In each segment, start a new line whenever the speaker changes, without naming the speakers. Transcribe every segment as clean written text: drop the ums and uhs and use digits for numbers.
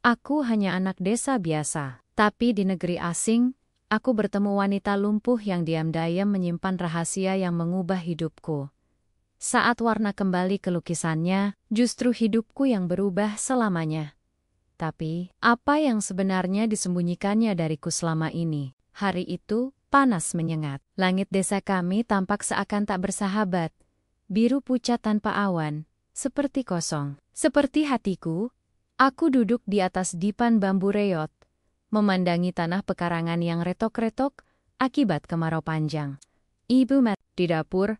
Aku hanya anak desa biasa. Tapi di negeri asing, aku bertemu wanita lumpuh yang diam-diam menyimpan rahasia yang mengubah hidupku. Saat warna kembali ke lukisannya, justru hidupku yang berubah selamanya. Tapi, apa yang sebenarnya disembunyikannya dariku selama ini? Hari itu, panas menyengat. Langit desa kami tampak seakan tak bersahabat. Biru pucat tanpa awan, seperti kosong. Seperti hatiku, aku duduk di atas dipan bambu reot, memandangi tanah pekarangan yang retok-retok akibat kemarau panjang. Ibu Matt di dapur,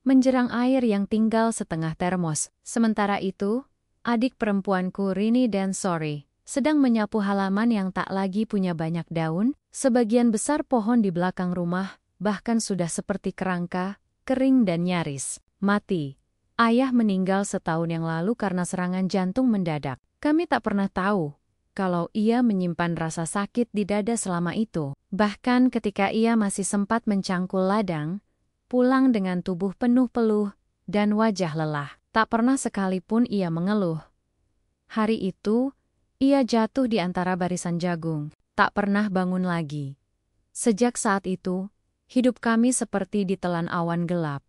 menjerang air yang tinggal setengah termos. Sementara itu, adik perempuanku Rini dan Sori sedang menyapu halaman yang tak lagi punya banyak daun. Sebagian besar pohon di belakang rumah bahkan sudah seperti kerangka, kering dan nyaris mati. Ayah meninggal setahun yang lalu karena serangan jantung mendadak. Kami tak pernah tahu kalau ia menyimpan rasa sakit di dada selama itu. Bahkan ketika ia masih sempat mencangkul ladang, pulang dengan tubuh penuh peluh dan wajah lelah. Tak pernah sekalipun ia mengeluh. Hari itu, ia jatuh di antara barisan jagung, tak pernah bangun lagi. Sejak saat itu, hidup kami seperti ditelan awan gelap.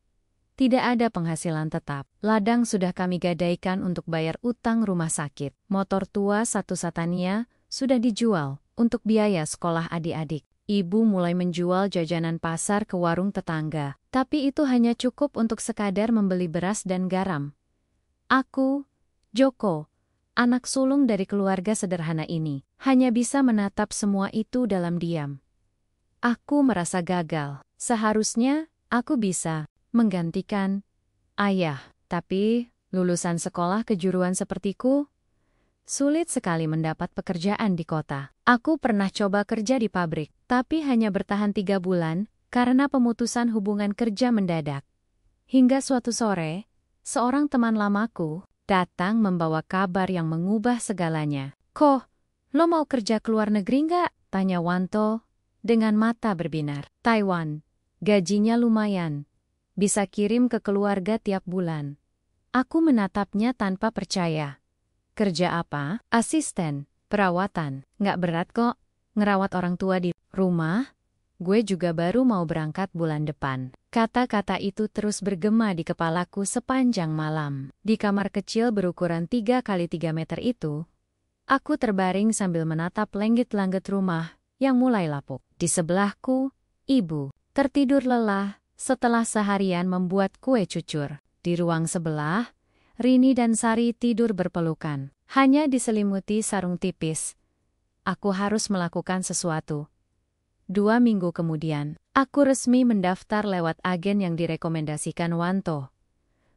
Tidak ada penghasilan tetap. Ladang sudah kami gadaikan untuk bayar utang rumah sakit. Motor tua satu-satunya sudah dijual untuk biaya sekolah adik-adik. Ibu mulai menjual jajanan pasar ke warung tetangga. Tapi itu hanya cukup untuk sekadar membeli beras dan garam. Aku, Joko, anak sulung dari keluarga sederhana ini, hanya bisa menatap semua itu dalam diam. Aku merasa gagal. Seharusnya aku bisa menggantikan ayah. Tapi, lulusan sekolah kejuruan sepertiku, sulit sekali mendapat pekerjaan di kota. Aku pernah coba kerja di pabrik, tapi hanya bertahan 3 bulan karena pemutusan hubungan kerja mendadak. Hingga suatu sore, seorang teman lamaku datang membawa kabar yang mengubah segalanya. "Koh, lo mau kerja ke luar negeri nggak?" tanya Wanto dengan mata berbinar. "Taiwan, gajinya lumayan. Bisa kirim ke keluarga tiap bulan." Aku menatapnya tanpa percaya. "Kerja apa?" "Asisten, perawatan. Nggak berat kok, ngerawat orang tua di rumah. Gue juga baru mau berangkat bulan depan." Kata-kata itu terus bergema di kepalaku sepanjang malam. Di kamar kecil berukuran 3 kali 3 meter itu, aku terbaring sambil menatap langit-langit rumah yang mulai lapuk. Di sebelahku, ibu tertidur lelah setelah seharian membuat kue cucur. Di ruang sebelah, Rini dan Sari tidur berpelukan, hanya diselimuti sarung tipis. Aku harus melakukan sesuatu. 2 minggu kemudian, aku resmi mendaftar lewat agen yang direkomendasikan Wanto.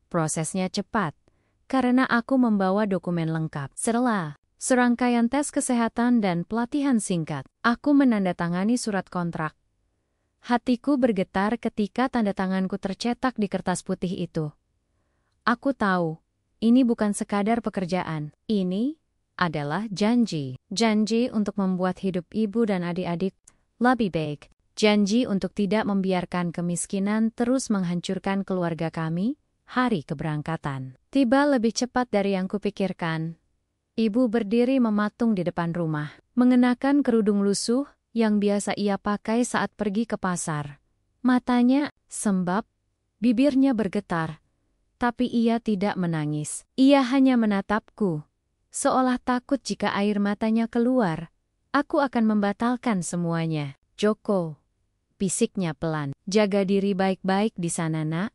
Prosesnya cepat, karena aku membawa dokumen lengkap. Setelah serangkaian tes kesehatan dan pelatihan singkat, aku menandatangani surat kontrak. Hatiku bergetar ketika tanda tanganku tercetak di kertas putih itu. Aku tahu, ini bukan sekadar pekerjaan. Ini adalah janji. Janji untuk membuat hidup ibu dan adik-adik lebih baik. Janji untuk tidak membiarkan kemiskinan terus menghancurkan keluarga kami. Hari keberangkatan tiba lebih cepat dari yang kupikirkan. Ibu berdiri mematung di depan rumah, mengenakan kerudung lusuh yang biasa ia pakai saat pergi ke pasar. Matanya sembab, bibirnya bergetar. Tapi ia tidak menangis. Ia hanya menatapku, seolah takut jika air matanya keluar, aku akan membatalkan semuanya. "Joko," bisiknya pelan, "jaga diri baik-baik di sana, nak.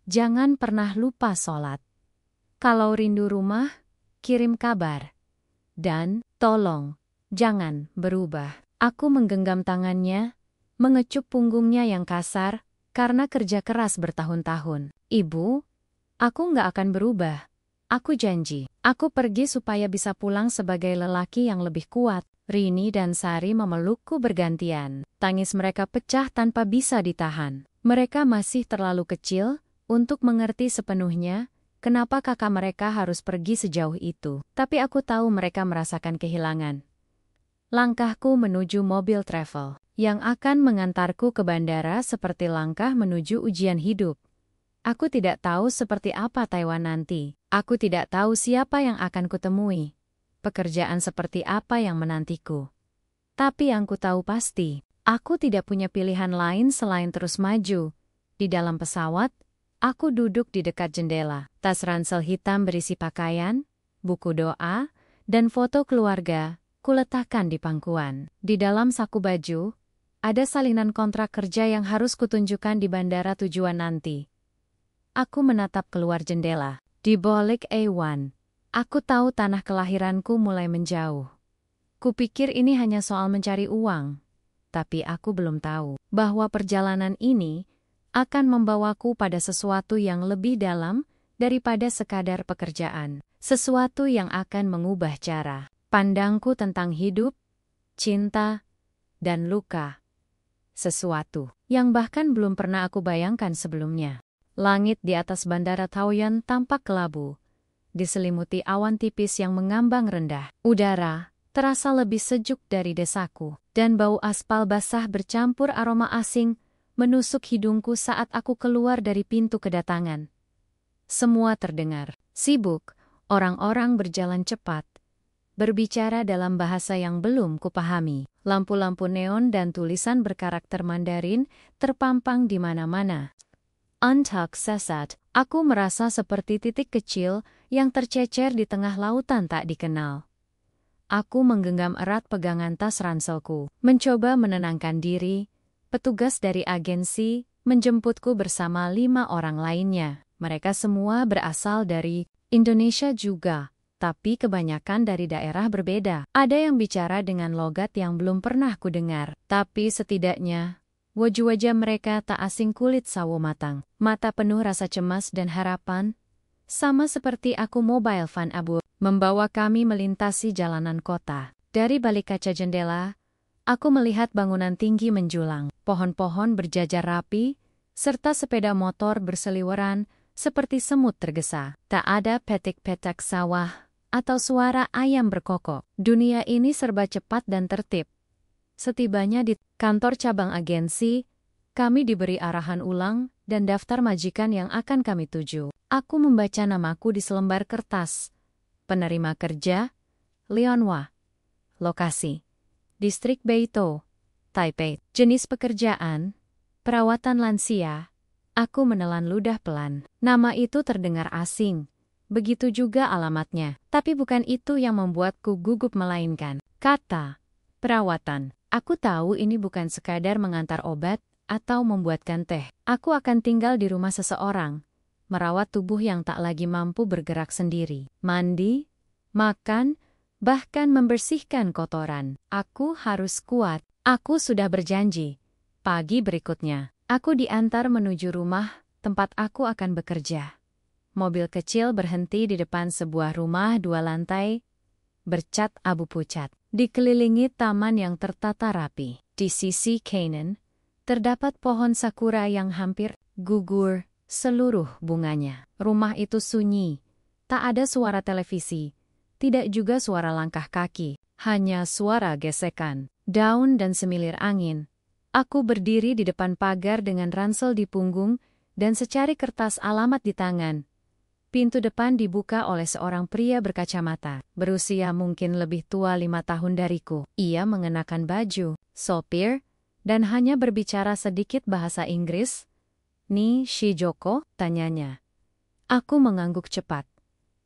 Jangan pernah lupa sholat. Kalau rindu rumah, kirim kabar. Dan, tolong, jangan berubah." Aku menggenggam tangannya, mengecup punggungnya yang kasar, karena kerja keras bertahun-tahun. "Ibu, aku nggak akan berubah. Aku janji. Aku pergi supaya bisa pulang sebagai lelaki yang lebih kuat." Rini dan Sari memelukku bergantian. Tangis mereka pecah tanpa bisa ditahan. Mereka masih terlalu kecil untuk mengerti sepenuhnya kenapa kakak mereka harus pergi sejauh itu. Tapi aku tahu mereka merasakan kehilangan. Langkahku menuju mobil travel yang akan mengantarku ke bandara seperti langkah menuju ujian hidup. Aku tidak tahu seperti apa Taiwan nanti. Aku tidak tahu siapa yang akan kutemui. pekerjaan seperti apa yang menantiku. Tapi yang ku tahu pasti, aku tidak punya pilihan lain selain terus maju. Di dalam pesawat, aku duduk di dekat jendela. Tas ransel hitam berisi pakaian, buku doa, dan foto keluarga kuletakkan di pangkuan. Di dalam saku baju, ada salinan kontrak kerja yang harus kutunjukkan di bandara tujuan nanti. Aku menatap keluar jendela. Di Bolik A1, aku tahu tanah kelahiranku mulai menjauh. Kupikir ini hanya soal mencari uang, tapi aku belum tahu bahwa perjalanan ini akan membawaku pada sesuatu yang lebih dalam daripada sekadar pekerjaan. Sesuatu yang akan mengubah cara pandangku tentang hidup, cinta, dan luka. Sesuatu yang bahkan belum pernah aku bayangkan sebelumnya. Langit di atas bandara Taoyuan tampak kelabu, diselimuti awan tipis yang mengambang rendah. Udara terasa lebih sejuk dari desaku, dan bau aspal basah bercampur aroma asing menusuk hidungku saat aku keluar dari pintu kedatangan. Semua terdengar sibuk, orang-orang berjalan cepat, berbicara dalam bahasa yang belum kupahami. Lampu-lampu neon dan tulisan berkarakter Mandarin terpampang di mana-mana. Untuk sesaat, aku merasa seperti titik kecil yang tercecer di tengah lautan tak dikenal. Aku menggenggam erat pegangan tas ranselku, mencoba menenangkan diri. Petugas dari agensi menjemputku bersama 5 orang lainnya. Mereka semua berasal dari Indonesia juga, tapi kebanyakan dari daerah berbeda. Ada yang bicara dengan logat yang belum pernah kudengar, tapi setidaknya wajah-wajah mereka tak asing kulit sawo matang. Mata penuh rasa cemas dan harapan, sama seperti aku. Mobile van abu membawa kami melintasi jalanan kota. Dari balik kaca jendela, aku melihat bangunan tinggi menjulang, pohon-pohon berjajar rapi, serta sepeda motor berseliweran seperti semut tergesa. Tak ada petik-petak sawah atau suara ayam berkokok. Dunia ini serba cepat dan tertib. Setibanya di kantor cabang agensi, kami diberi arahan ulang dan daftar majikan yang akan kami tuju. Aku membaca namaku di selembar kertas. Penerima kerja, Lionwa. Lokasi, Distrik Beitou, Taipei. Jenis pekerjaan, perawatan lansia. Aku menelan ludah pelan. Nama itu terdengar asing. Begitu juga alamatnya. Tapi bukan itu yang membuatku gugup, melainkan kata perawatan. Aku tahu ini bukan sekadar mengantar obat atau membuatkan teh. Aku akan tinggal di rumah seseorang, merawat tubuh yang tak lagi mampu bergerak sendiri, mandi, makan, bahkan membersihkan kotoran. Aku harus kuat. Aku sudah berjanji. Pagi berikutnya, aku diantar menuju rumah tempat aku akan bekerja. Mobil kecil berhenti di depan sebuah rumah 2 lantai, bercat abu pucat. Dikelilingi taman yang tertata rapi. Di sisi kanan, terdapat pohon sakura yang hampir gugur seluruh bunganya. Rumah itu sunyi. Tak ada suara televisi, tidak juga suara langkah kaki, hanya suara gesekan daun dan semilir angin. Aku berdiri di depan pagar dengan ransel di punggung dan secari kertas alamat di tangan. Pintu depan dibuka oleh seorang pria berkacamata, berusia mungkin lebih tua 5 tahun dariku. Ia mengenakan baju sopir dan hanya berbicara sedikit bahasa Inggris. "Ni Shijoko?" tanyanya. Aku mengangguk cepat.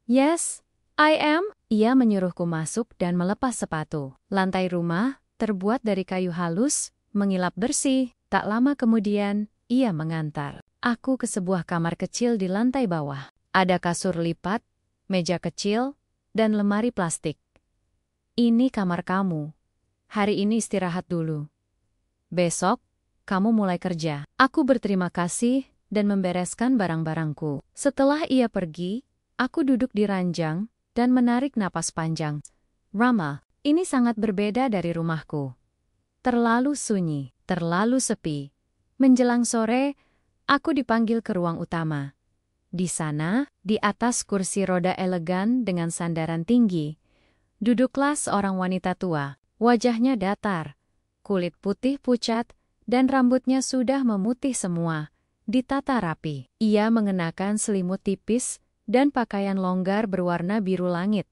"Yes, I am." Ia menyuruhku masuk dan melepas sepatu. Lantai rumah terbuat dari kayu halus, mengilap bersih. Tak lama kemudian, ia mengantar aku ke sebuah kamar kecil di lantai bawah. Ada kasur lipat, meja kecil, dan lemari plastik. "Ini kamar kamu. Hari ini istirahat dulu. Besok, kamu mulai kerja." Aku berterima kasih dan membereskan barang-barangku. Setelah ia pergi, aku duduk di ranjang dan menarik napas panjang. Rama, ini sangat berbeda dari rumahku. Terlalu sunyi, terlalu sepi. Menjelang sore, aku dipanggil ke ruang utama. Di sana, di atas kursi roda elegan dengan sandaran tinggi, duduklah seorang wanita tua. Wajahnya datar, kulit putih pucat, dan rambutnya sudah memutih semua, ditata rapi. Ia mengenakan selimut tipis dan pakaian longgar berwarna biru langit.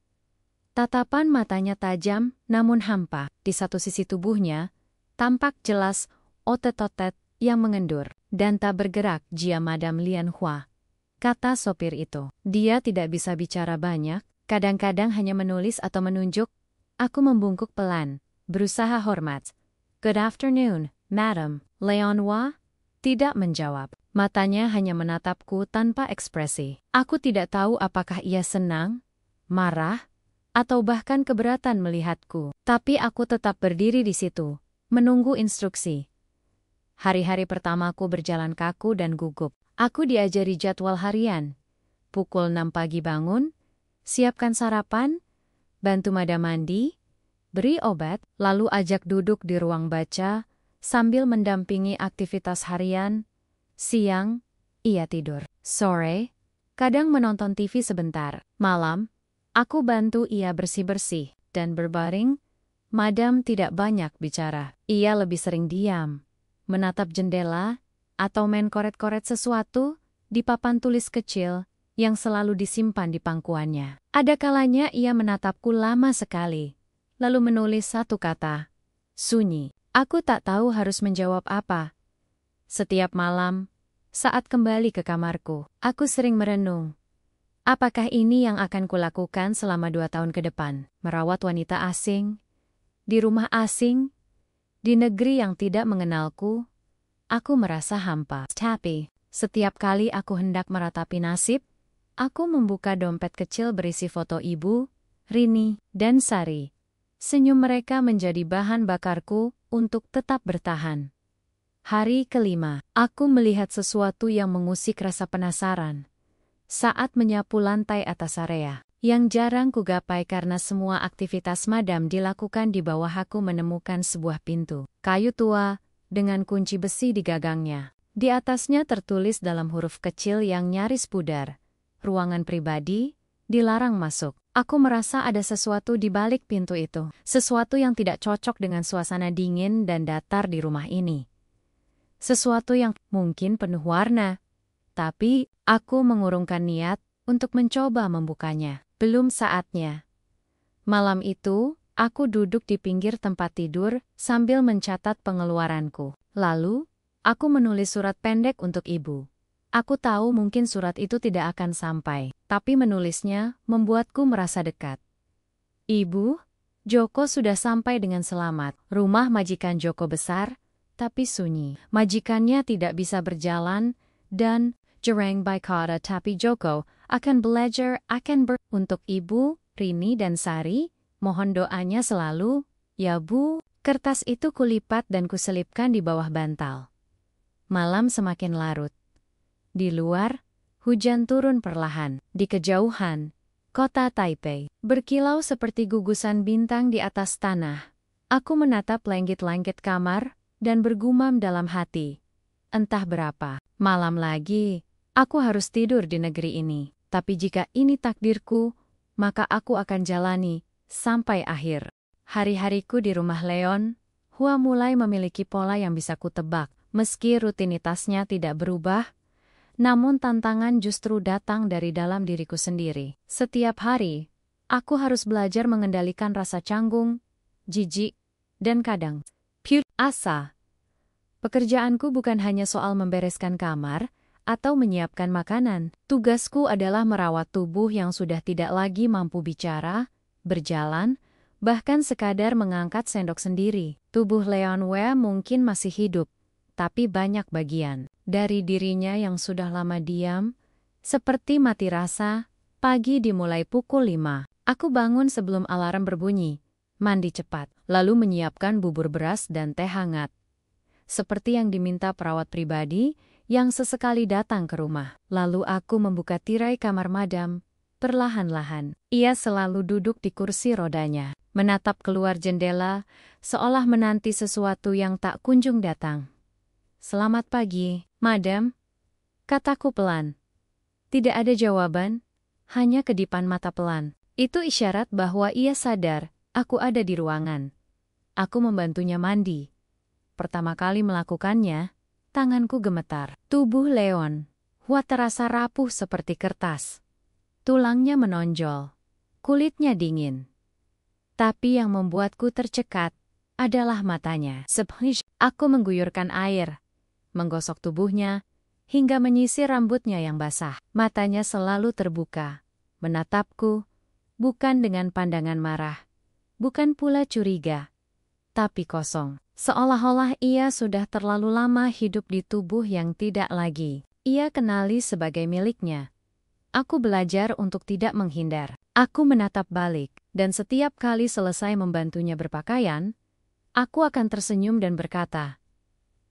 Tatapan matanya tajam namun hampa. Di satu sisi tubuhnya, tampak jelas otot-otot yang mengendur. Dan tak bergerak, jia Madam Lian Hua, kata sopir itu. Dia tidak bisa bicara banyak, kadang-kadang hanya menulis atau menunjuk. Aku membungkuk pelan, berusaha hormat. Good afternoon, Madam. Lian Hua tidak menjawab. Matanya hanya menatapku tanpa ekspresi. Aku tidak tahu apakah ia senang, marah, atau bahkan keberatan melihatku. Tapi aku tetap berdiri di situ, menunggu instruksi. Hari-hari pertamaku berjalan kaku dan gugup. Aku diajari jadwal harian. Pukul 6 pagi bangun, siapkan sarapan, bantu Madam mandi, beri obat, lalu ajak duduk di ruang baca, sambil mendampingi aktivitas harian. Siang, ia tidur. Sore, kadang menonton TV sebentar. Malam, aku bantu ia bersih-bersih. Dan berbaring, Madam tidak banyak bicara. Ia lebih sering diam, menatap jendela, atau main koret-koret sesuatu di papan tulis kecil yang selalu disimpan di pangkuannya. Ada kalanya ia menatapku lama sekali, lalu menulis satu kata, sunyi. Aku tak tahu harus menjawab apa. Setiap malam, saat kembali ke kamarku, aku sering merenung. Apakah ini yang akan kulakukan selama 2 tahun ke depan? Merawat wanita asing, di rumah asing, di negeri yang tidak mengenalku. Aku merasa hampa. Tapi, setiap kali aku hendak meratapi nasib, aku membuka dompet kecil berisi foto ibu, Rini, dan Sari. Senyum mereka menjadi bahan bakarku untuk tetap bertahan. Hari kelima, aku melihat sesuatu yang mengusik rasa penasaran. Saat menyapu lantai atas area, yang jarang kugapai karena semua aktivitas Madam dilakukan di bawah, aku menemukan sebuah pintu kayu tua dengan kunci besi di gagangnya. Di atasnya tertulis dalam huruf kecil yang nyaris pudar, ruangan pribadi, dilarang masuk. Aku merasa ada sesuatu di balik pintu itu, sesuatu yang tidak cocok dengan suasana dingin dan datar di rumah ini. Sesuatu yang mungkin penuh warna, tapi aku mengurungkan niat untuk mencoba membukanya. Belum saatnya. Malam itu, aku duduk di pinggir tempat tidur sambil mencatat pengeluaranku. Lalu, aku menulis surat pendek untuk ibu. Aku tahu mungkin surat itu tidak akan sampai, tapi menulisnya membuatku merasa dekat. Ibu, Joko sudah sampai dengan selamat. Rumah majikan Joko besar, tapi sunyi. Majikannya tidak bisa berjalan, dan jarang bicara, tapi Joko akan belajar, untuk ibu, Rini dan Sari, mohon doanya selalu, ya Bu. Kertas itu kulipat dan kuselipkan di bawah bantal. Malam semakin larut. Di luar, hujan turun perlahan. Di kejauhan, kota Taipei berkilau seperti gugusan bintang di atas tanah. Aku menatap langit-langit kamar dan bergumam dalam hati. Entah berapa malam lagi, aku harus tidur di negeri ini. Tapi jika ini takdirku, maka aku akan jalani sampai akhir. Hari-hariku di rumah Leon Hua mulai memiliki pola yang bisa kutebak. Meski rutinitasnya tidak berubah, namun tantangan justru datang dari dalam diriku sendiri. Setiap hari, aku harus belajar mengendalikan rasa canggung, jijik, dan kadang pure asa. Pekerjaanku bukan hanya soal membereskan kamar atau menyiapkan makanan. Tugasku adalah merawat tubuh yang sudah tidak lagi mampu bicara, berjalan, bahkan sekadar mengangkat sendok sendiri. Tubuh Leon Wei mungkin masih hidup, tapi banyak bagian dari dirinya yang sudah lama diam, seperti mati rasa. Pagi dimulai pukul 5. Aku bangun sebelum alarm berbunyi, mandi cepat, lalu menyiapkan bubur beras dan teh hangat. Seperti yang diminta perawat pribadi yang sesekali datang ke rumah. Lalu aku membuka tirai kamar Madam, perlahan-lahan. Ia selalu duduk di kursi rodanya, menatap keluar jendela, seolah menanti sesuatu yang tak kunjung datang. Selamat pagi, Madam, kataku pelan. Tidak ada jawaban, hanya kedipan mata pelan. Itu isyarat bahwa ia sadar aku ada di ruangan. Aku membantunya mandi. Pertama kali melakukannya, tanganku gemetar. Tubuh Leon Hua terasa rapuh seperti kertas. Tulangnya menonjol, kulitnya dingin, Tapi yang membuatku tercekat adalah matanya. Aku mengguyurkan air, menggosok tubuhnya, hingga menyisir rambutnya yang basah. Matanya selalu terbuka, menatapku, bukan dengan pandangan marah, bukan pula curiga, tapi kosong. Seolah-olah ia sudah terlalu lama hidup di tubuh yang tidak lagi ia kenali sebagai miliknya. Aku belajar untuk tidak menghindar. Aku menatap balik, dan setiap kali selesai membantunya berpakaian, aku akan tersenyum dan berkata,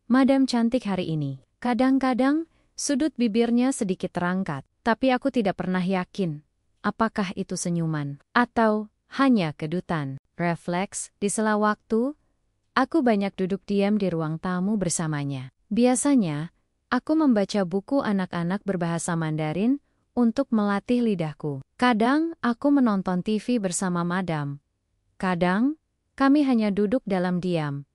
"Madam cantik hari ini." Kadang-kadang, sudut bibirnya sedikit terangkat, tapi aku tidak pernah yakin apakah itu senyuman atau hanya kedutan. Refleks, di sela waktu, aku banyak duduk diam di ruang tamu bersamanya. Biasanya, aku membaca buku anak-anak berbahasa Mandarin untuk melatih lidahku. Kadang, aku menonton TV bersama Madam. Kadang, kami hanya duduk dalam diam.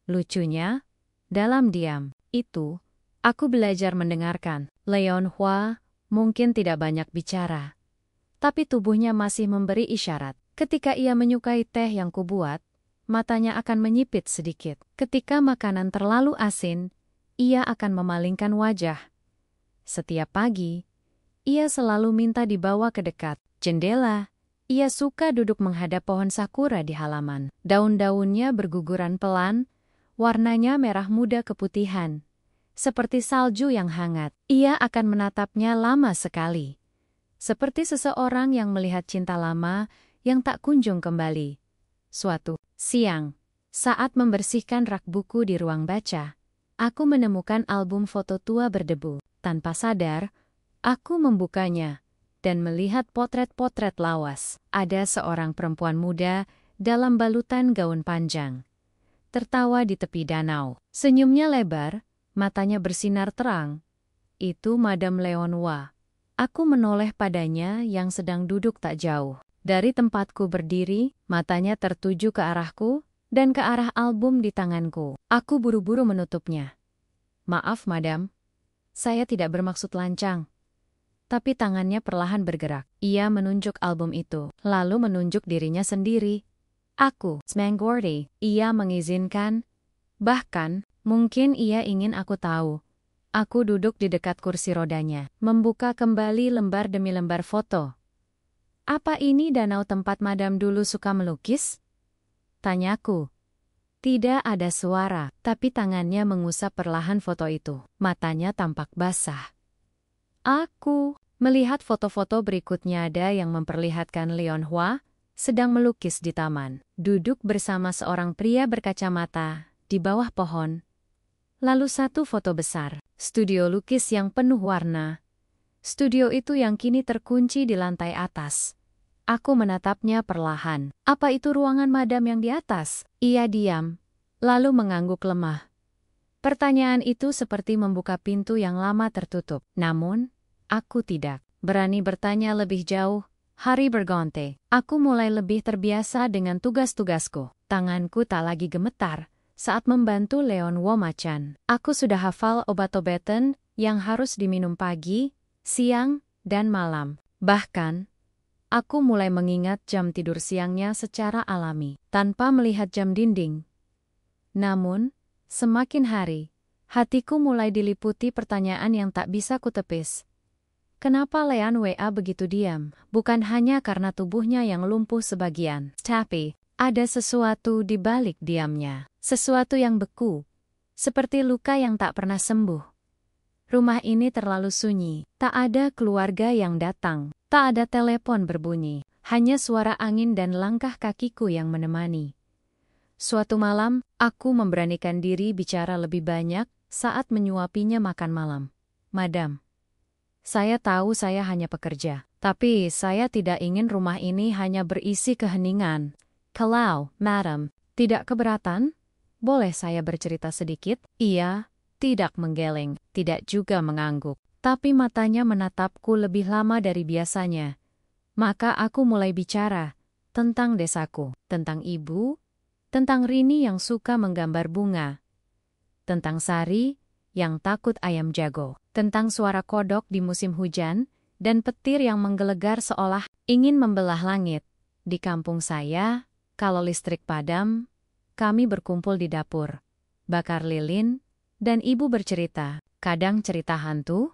Lucunya, dalam diam itu, aku belajar mendengarkan. Leon Hua mungkin tidak banyak bicara, tapi tubuhnya masih memberi isyarat. Ketika ia menyukai teh yang kubuat, matanya akan menyipit sedikit. Ketika makanan terlalu asin, ia akan memalingkan wajah. Setiap pagi, ia selalu minta dibawa ke dekat jendela. Ia suka duduk menghadap pohon sakura di halaman. Daun-daunnya berguguran pelan, warnanya merah muda keputihan, seperti salju yang hangat. Ia akan menatapnya lama sekali, seperti seseorang yang melihat cinta lama yang tak kunjung kembali. Suatu siang, saat membersihkan rak buku di ruang baca, aku menemukan album foto tua berdebu. Tanpa sadar, aku membukanya dan melihat potret-potret lawas. Ada seorang perempuan muda dalam balutan gaun panjang, tertawa di tepi danau. Senyumnya lebar, matanya bersinar terang. Itu Madam Leon Hua. Aku menoleh padanya yang sedang duduk tak jauh. Dari tempatku berdiri, matanya tertuju ke arahku dan ke arah album di tanganku. Aku buru-buru menutupnya. "Maaf, Madam. Saya tidak bermaksud lancang." Tapi tangannya perlahan bergerak. Ia menunjuk album itu, lalu menunjuk dirinya sendiri. "Aku, Smangorty." Ia mengizinkan. Bahkan, mungkin ia ingin aku tahu. Aku duduk di dekat kursi rodanya, membuka kembali lembar demi lembar foto. "Apa ini danau tempat Madam dulu suka melukis?" tanyaku. Tidak ada suara, tapi tangannya mengusap perlahan foto itu. Matanya tampak basah. Aku melihat foto-foto berikutnya. Ada yang memperlihatkan Leon Hua sedang melukis di taman, duduk bersama seorang pria berkacamata di bawah pohon. Lalu satu foto besar, studio lukis yang penuh warna. Studio itu yang kini terkunci di lantai atas. Aku menatapnya perlahan. "Apa itu ruangan Madam yang di atas?" Ia diam, lalu mengangguk lemah. Pertanyaan itu seperti membuka pintu yang lama tertutup. Namun, aku tidak berani bertanya lebih jauh. Hari berganti. Aku mulai lebih terbiasa dengan tugas-tugasku. Tanganku tak lagi gemetar saat membantu Leon Hua macan. Aku sudah hafal obat-obatan yang harus diminum pagi, siang, dan malam. Bahkan, aku mulai mengingat jam tidur siangnya secara alami, tanpa melihat jam dinding. Namun, semakin hari, hatiku mulai diliputi pertanyaan yang tak bisa kutepis. Kenapa Leon Hua begitu diam? Bukan hanya karena tubuhnya yang lumpuh sebagian, tapi ada sesuatu di balik diamnya. Sesuatu yang beku, seperti luka yang tak pernah sembuh. Rumah ini terlalu sunyi, tak ada keluarga yang datang, tak ada telepon berbunyi, hanya suara angin dan langkah kakiku yang menemani. Suatu malam, aku memberanikan diri bicara lebih banyak saat menyuapinya makan malam. "Madam, saya tahu saya hanya pekerja, tapi saya tidak ingin rumah ini hanya berisi keheningan. Kalau, Madam, tidak keberatan, boleh saya bercerita sedikit?" Ia tidak menggeleng, tidak juga mengangguk, tapi matanya menatapku lebih lama dari biasanya. Maka aku mulai bicara tentang desaku, tentang ibu, tentang Rini yang suka menggambar bunga, tentang Sari yang takut ayam jago, tentang suara kodok di musim hujan, dan petir yang menggelegar seolah ingin membelah langit. Di kampung saya, Kalau listrik padam, kami berkumpul di dapur, bakar lilin, dan ibu bercerita. Kadang cerita hantu,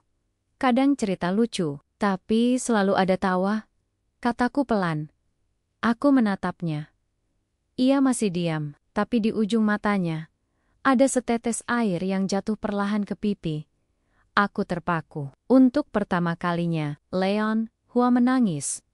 kadang cerita lucu, tapi selalu ada tawa. Kataku pelan. Aku menatapnya. Ia masih diam, tapi di ujung matanya ada setetes air yang jatuh perlahan ke pipi. Aku terpaku. Untuk pertama kalinya, Leon Hua menangis.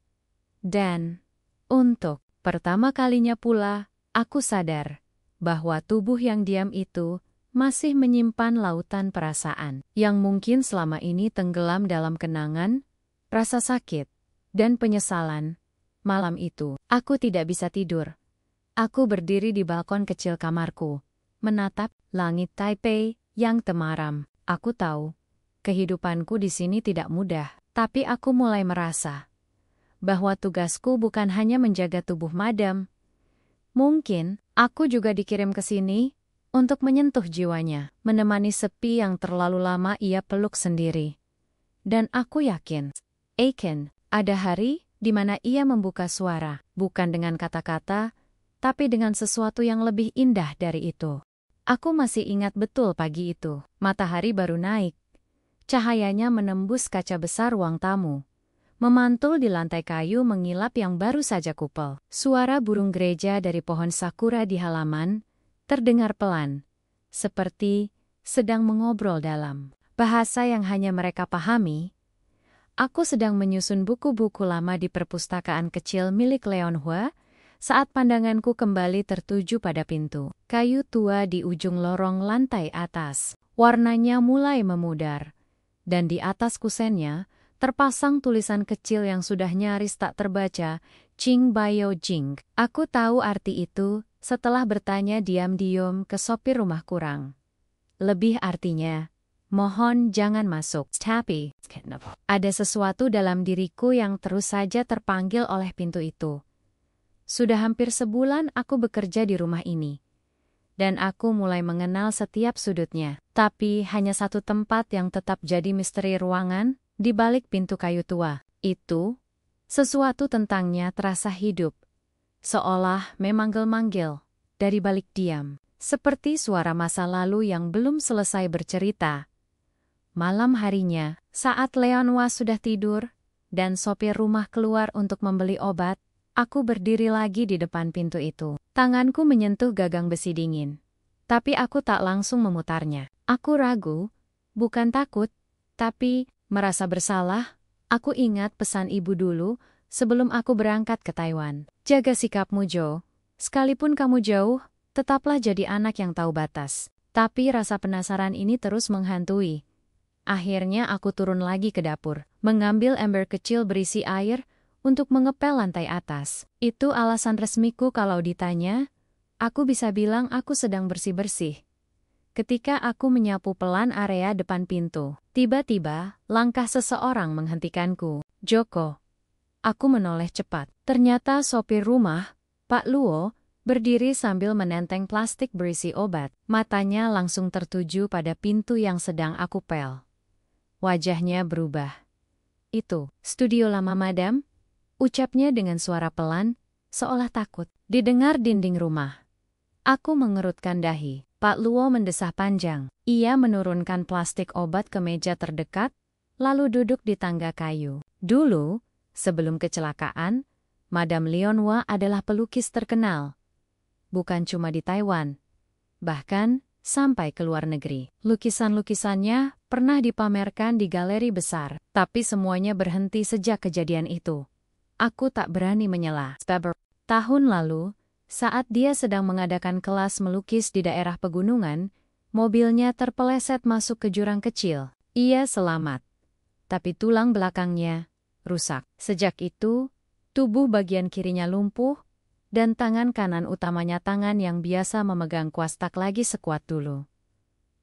Dan untuk pertama kalinya pula, aku sadar bahwa tubuh yang diam itu masih menyimpan lautan perasaan yang mungkin selama ini tenggelam dalam kenangan, rasa sakit, dan penyesalan. Malam itu, aku tidak bisa tidur. Aku berdiri di balkon kecil kamarku, menatap langit Taipei yang temaram. Aku tahu, kehidupanku di sini tidak mudah, tapi aku mulai merasa bahwa tugasku bukan hanya menjaga tubuh madam. Mungkin, aku juga dikirim ke sini untuk menyentuh jiwanya, menemani sepi yang terlalu lama ia peluk sendiri. Dan aku yakin, ada hari di mana ia membuka suara, bukan dengan kata-kata, tapi dengan sesuatu yang lebih indah dari itu. Aku masih ingat betul pagi itu, matahari baru naik. Cahayanya menembus kaca besar ruang tamu. Memantul di lantai kayu mengilap yang baru saja kupel. Suara burung gereja dari pohon sakura di halaman terdengar pelan, seperti sedang mengobrol dalam bahasa yang hanya mereka pahami. Aku sedang menyusun buku-buku lama di perpustakaan kecil milik Leon Hua, saat pandanganku kembali tertuju pada pintu kayu tua di ujung lorong lantai atas. Warnanya mulai memudar, dan di atas kusennya terpasang tulisan kecil yang sudah nyaris tak terbaca, Jing Bayo Jing. Aku tahu arti itu setelah bertanya diam-diam ke sopir rumah kurang. Lebih artinya, mohon jangan masuk. Tapi, ada sesuatu dalam diriku yang terus saja terpanggil oleh pintu itu. Sudah hampir sebulan aku bekerja di rumah ini. Dan aku mulai mengenal setiap sudutnya. Tapi hanya satu tempat yang tetap jadi misteri ruangan, di balik pintu kayu tua. Itu, sesuatu tentangnya terasa hidup. Seolah memanggil-manggil, dari balik diam. Seperti suara masa lalu yang belum selesai bercerita. Malam harinya, saat Leon Hua sudah tidur, dan sopir rumah keluar untuk membeli obat, aku berdiri lagi di depan pintu itu. Tanganku menyentuh gagang besi dingin. Tapi aku tak langsung memutarnya. Aku ragu, bukan takut, tapi merasa bersalah. Aku ingat pesan ibu dulu sebelum aku berangkat ke Taiwan. Jaga sikapmu, Jo. Sekalipun kamu jauh, tetaplah jadi anak yang tahu batas. Tapi rasa penasaran ini terus menghantui. Akhirnya aku turun lagi ke dapur, mengambil ember kecil berisi air untuk mengepel lantai atas. Itu alasan resmiku kalau ditanya, aku bisa bilang aku sedang bersih-bersih. Ketika aku menyapu pelan area depan pintu, tiba-tiba langkah seseorang menghentikanku. Joko. Aku menoleh cepat. Ternyata sopir rumah, Pak Luo, berdiri sambil menenteng plastik berisi obat. Matanya langsung tertuju pada pintu yang sedang aku pel. Wajahnya berubah. Itu, studio lama madam? Ucapnya dengan suara pelan, seolah takut. Didengar dinding rumah. Aku mengerutkan dahi. Pak Luo mendesah panjang. Ia menurunkan plastik obat ke meja terdekat, lalu duduk di tangga kayu. Dulu, sebelum kecelakaan, Madam Leon Hua adalah pelukis terkenal. Bukan cuma di Taiwan, bahkan sampai ke luar negeri. Lukisan-lukisannya pernah dipamerkan di galeri besar, tapi semuanya berhenti sejak kejadian itu. Aku tak berani menyela. Tahun lalu, saat dia sedang mengadakan kelas melukis di daerah pegunungan, mobilnya terpeleset masuk ke jurang kecil. Ia selamat, tapi tulang belakangnya rusak. Sejak itu, tubuh bagian kirinya lumpuh, dan tangan kanan utamanya, tangan yang biasa memegang kuas, tak lagi sekuat dulu.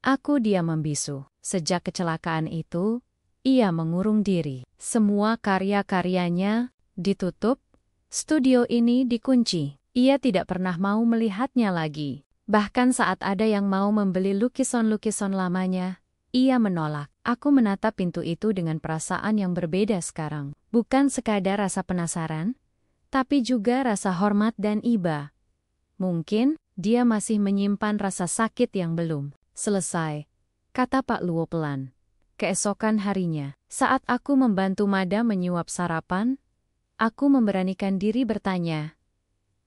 Aku diam membisu. Sejak kecelakaan itu, ia mengurung diri. Semua karya-karyanya ditutup, studio ini dikunci. Ia tidak pernah mau melihatnya lagi. Bahkan saat ada yang mau membeli lukisan-lukisan lamanya, ia menolak. Aku menatap pintu itu dengan perasaan yang berbeda sekarang. Bukan sekadar rasa penasaran, tapi juga rasa hormat dan iba. Mungkin dia masih menyimpan rasa sakit yang belum selesai, kata Pak Luo pelan. Keesokan harinya, saat aku membantu Madam menyuap sarapan, aku memberanikan diri bertanya,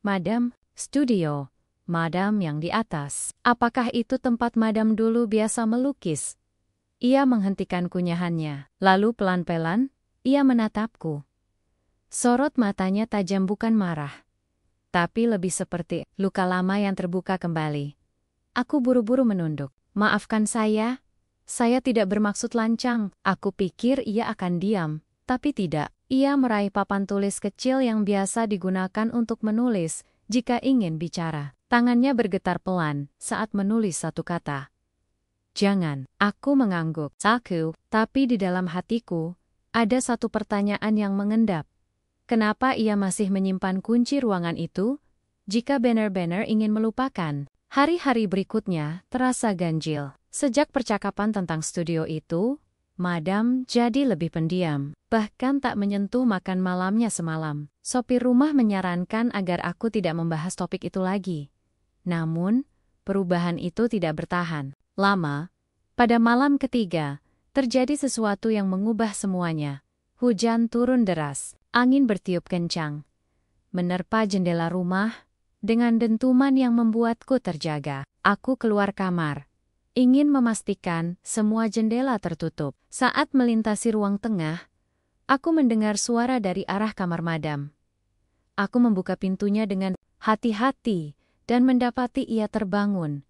"Madam, studio, Madam yang di atas, apakah itu tempat Madam dulu biasa melukis?" Ia menghentikan kunyahannya, lalu pelan-pelan, ia menatapku. Sorot matanya tajam bukan marah, tapi lebih seperti luka lama yang terbuka kembali. Aku buru-buru menunduk. "Maafkan saya tidak bermaksud lancang." Aku pikir ia akan diam, tapi tidak. Ia meraih papan tulis kecil yang biasa digunakan untuk menulis jika ingin bicara. Tangannya bergetar pelan saat menulis satu kata. "Jangan." Aku mengangguk. Tapi di dalam hatiku, ada satu pertanyaan yang mengendap. Kenapa ia masih menyimpan kunci ruangan itu? Jika benar-benar ingin melupakan. Hari-hari berikutnya terasa ganjil. Sejak percakapan tentang studio itu, Madam jadi lebih pendiam. Bahkan tak menyentuh makan malamnya semalam. Sopir rumah menyarankan agar aku tidak membahas topik itu lagi. Namun, perubahan itu tidak bertahan lama. Pada malam ketiga, terjadi sesuatu yang mengubah semuanya. Hujan turun deras, angin bertiup kencang, menerpa jendela rumah, dengan dentuman yang membuatku terjaga. Aku keluar kamar, ingin memastikan semua jendela tertutup. Saat melintasi ruang tengah, aku mendengar suara dari arah kamar Madam. Aku membuka pintunya dengan hati-hati dan mendapati ia terbangun.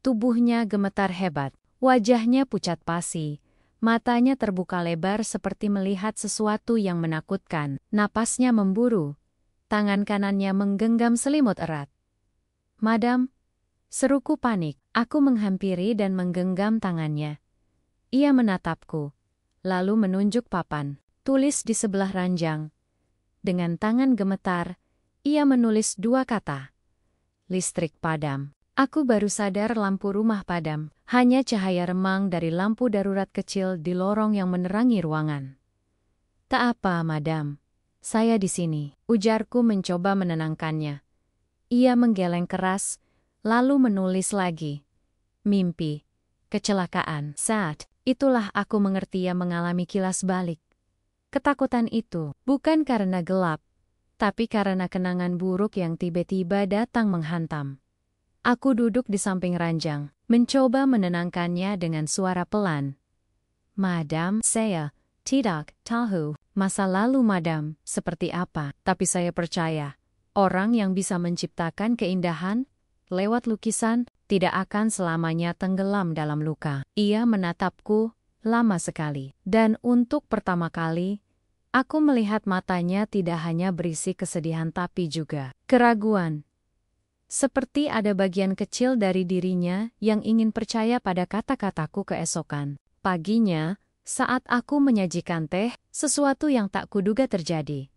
Tubuhnya gemetar hebat, wajahnya pucat pasi, matanya terbuka lebar seperti melihat sesuatu yang menakutkan. Napasnya memburu, tangan kanannya menggenggam selimut erat. "Madam," seruku panik. Aku menghampiri dan menggenggam tangannya. Ia menatapku, lalu menunjuk papan tulis di sebelah ranjang. Dengan tangan gemetar, ia menulis dua kata. "Listrik padam." Aku baru sadar lampu rumah padam, hanya cahaya remang dari lampu darurat kecil di lorong yang menerangi ruangan. "Tak apa, Madam. Saya di sini," ujarku mencoba menenangkannya. Ia menggeleng keras, lalu menulis lagi. "Mimpi. Kecelakaan." Saat itulah aku mengerti ia mengalami kilas balik. Ketakutan itu bukan karena gelap, tapi karena kenangan buruk yang tiba-tiba datang menghantam. Aku duduk di samping ranjang, mencoba menenangkannya dengan suara pelan. "Madam, saya tidak tahu masa lalu Madam seperti apa, tapi saya percaya orang yang bisa menciptakan keindahan lewat lukisan tidak akan selamanya tenggelam dalam luka." Ia menatapku lama sekali, dan untuk pertama kali, aku melihat matanya tidak hanya berisi kesedihan tapi juga keraguan. Seperti ada bagian kecil dari dirinya yang ingin percaya pada kata-kataku keesokan. Paginya, saat aku menyajikan teh, sesuatu yang tak kuduga terjadi.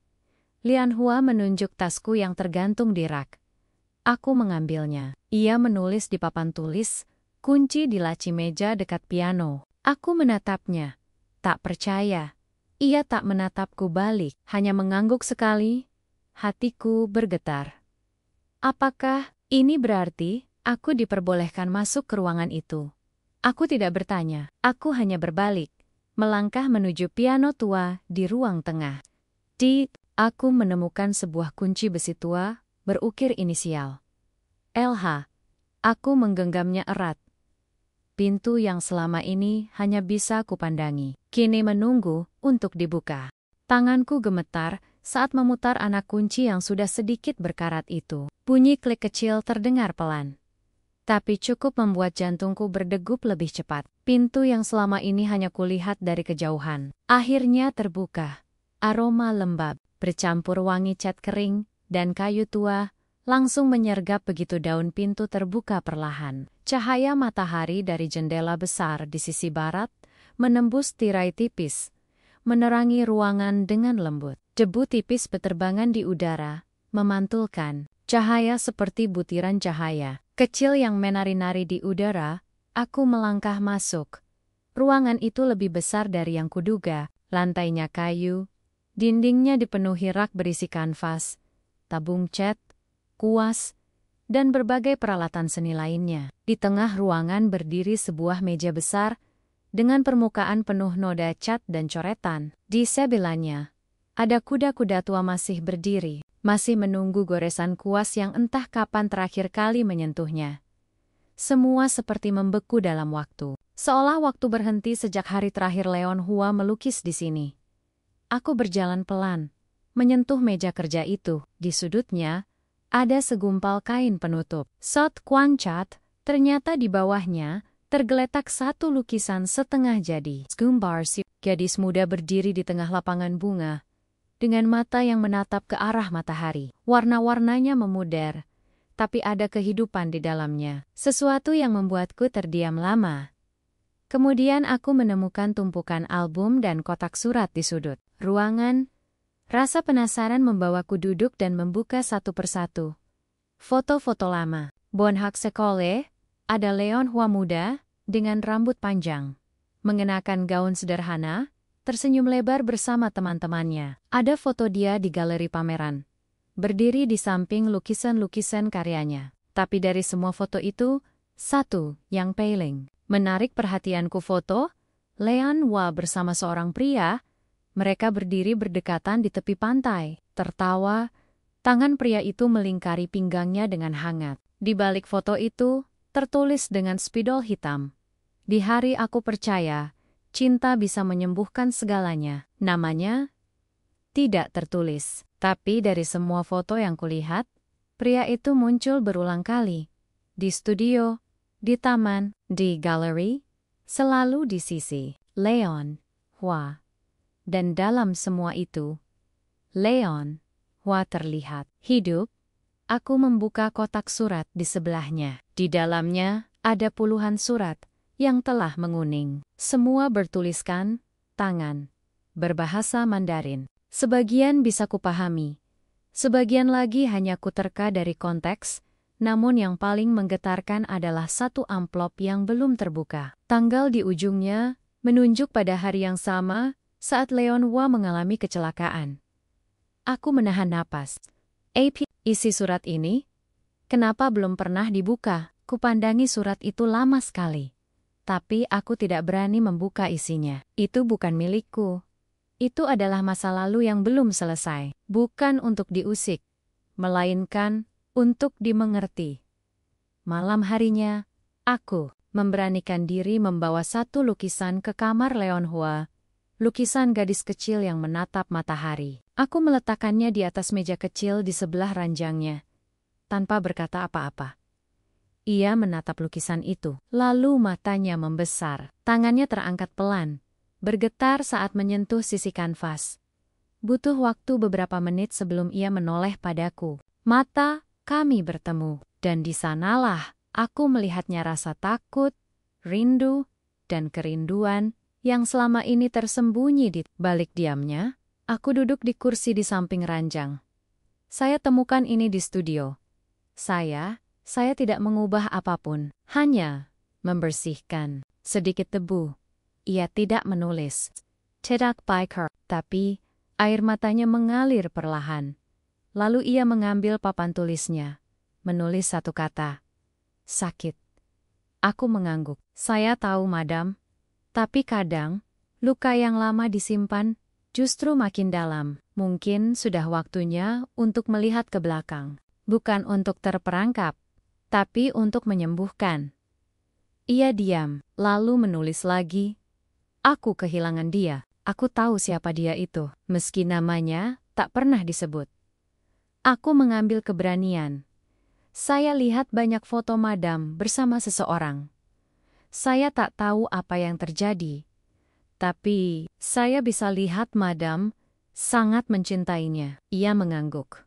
Lian Hua menunjuk tasku yang tergantung di rak. Aku mengambilnya. Ia menulis di papan tulis, kunci di laci meja dekat piano. Aku menatapnya. Tak percaya. Ia tak menatapku balik, hanya mengangguk sekali. Hatiku bergetar. Apakah ini berarti aku diperbolehkan masuk ke ruangan itu? Aku tidak bertanya, aku hanya berbalik, melangkah menuju piano tua di ruang tengah. Aku menemukan sebuah kunci besi tua, berukir inisial LH. Aku menggenggamnya erat. Pintu yang selama ini hanya bisa kupandangi, kini menunggu untuk dibuka. Tanganku gemetar saat memutar anak kunci yang sudah sedikit berkarat itu. Bunyi klik kecil terdengar pelan, tapi cukup membuat jantungku berdegup lebih cepat. Pintu yang selama ini hanya kulihat dari kejauhan akhirnya terbuka. Aroma lembab, bercampur wangi cat kering dan kayu tua, langsung menyergap begitu daun pintu terbuka perlahan. Cahaya matahari dari jendela besar di sisi barat menembus tirai tipis, menerangi ruangan dengan lembut. Debu tipis beterbangan di udara, memantulkan cahaya seperti butiran cahaya kecil yang menari-nari di udara. Aku melangkah masuk. Ruangan itu lebih besar dari yang kuduga. Lantainya kayu, dindingnya dipenuhi rak berisi kanvas, tabung cat, kuas, dan berbagai peralatan seni lainnya. Di tengah ruangan berdiri sebuah meja besar dengan permukaan penuh noda cat dan coretan. Di sebelahnya, ada kuda-kuda tua masih berdiri, masih menunggu goresan kuas yang entah kapan terakhir kali menyentuhnya. Semua seperti membeku dalam waktu. Seolah waktu berhenti sejak hari terakhir Leon Hua melukis di sini. Aku berjalan pelan, menyentuh meja kerja itu. Di sudutnya, ada segumpal kain penutup. Sot Kwang Chat, ternyata di bawahnya, tergeletak satu lukisan setengah jadi. Skumbar si gadis muda berdiri di tengah lapangan bunga, dengan mata yang menatap ke arah matahari. Warna-warnanya memudar, tapi ada kehidupan di dalamnya. Sesuatu yang membuatku terdiam lama. Kemudian aku menemukan tumpukan album dan kotak surat di sudut ruangan. Rasa penasaran membawaku duduk dan membuka satu persatu foto-foto lama. Bonhak Sekole, ada Leon Hua muda, dengan rambut panjang, mengenakan gaun sederhana, tersenyum lebar bersama teman-temannya. Ada foto dia di galeri pameran, berdiri di samping lukisan-lukisan karyanya. Tapi dari semua foto itu, satu yang paling menarik perhatianku. Foto Leon Hua bersama seorang pria. Mereka berdiri berdekatan di tepi pantai, tertawa. Tangan pria itu melingkari pinggangnya dengan hangat. Di balik foto itu, tertulis dengan spidol hitam, "Di hari aku percaya, cinta bisa menyembuhkan segalanya." Namanya tidak tertulis. Tapi dari semua foto yang kulihat, pria itu muncul berulang kali. Di studio, di taman, di galeri, selalu di sisi Leon Hua. Dan dalam semua itu, Leon Hua terlihat hidup. Aku membuka kotak surat di sebelahnya. Di dalamnya ada puluhan surat yang telah menguning. Semua bertuliskan tangan, berbahasa Mandarin. Sebagian bisa kupahami, sebagian lagi hanya kuterka dari konteks, namun yang paling menggetarkan adalah satu amplop yang belum terbuka. Tanggal di ujungnya menunjuk pada hari yang sama saat Leon Hua mengalami kecelakaan. Aku menahan napas. Isi surat ini? Kenapa belum pernah dibuka? Kupandangi surat itu lama sekali. Tapi aku tidak berani membuka isinya. Itu bukan milikku. Itu adalah masa lalu yang belum selesai. Bukan untuk diusik, melainkan untuk dimengerti. Malam harinya, aku memberanikan diri membawa satu lukisan ke kamar Leon Hua. Lukisan gadis kecil yang menatap matahari. Aku meletakkannya di atas meja kecil di sebelah ranjangnya, tanpa berkata apa-apa. Ia menatap lukisan itu, lalu matanya membesar. Tangannya terangkat pelan, bergetar saat menyentuh sisi kanvas. Butuh waktu beberapa menit sebelum ia menoleh padaku. Mata kami bertemu, dan di sanalah aku melihatnya rasa takut, rindu, dan kerinduan yang selama ini tersembunyi di balik diamnya. Aku duduk di kursi di samping ranjang. Saya temukan ini di studio. Saya tidak mengubah apapun, hanya membersihkan sedikit debu. Ia tidak menulis, "Tidak baik," tapi air matanya mengalir perlahan. Lalu ia mengambil papan tulisnya, menulis satu kata, "Sakit." Aku mengangguk. Saya tahu, Madam. Tapi kadang, luka yang lama disimpan justru makin dalam. Mungkin sudah waktunya untuk melihat ke belakang. Bukan untuk terperangkap, tapi untuk menyembuhkan. Ia diam, lalu menulis lagi. Aku kehilangan dia. Aku tahu siapa dia itu, meski namanya tak pernah disebut. Aku mengambil keberanian. Saya lihat banyak foto Madam bersama seseorang. Saya tak tahu apa yang terjadi. Tapi, saya bisa lihat Madam sangat mencintainya. Ia mengangguk.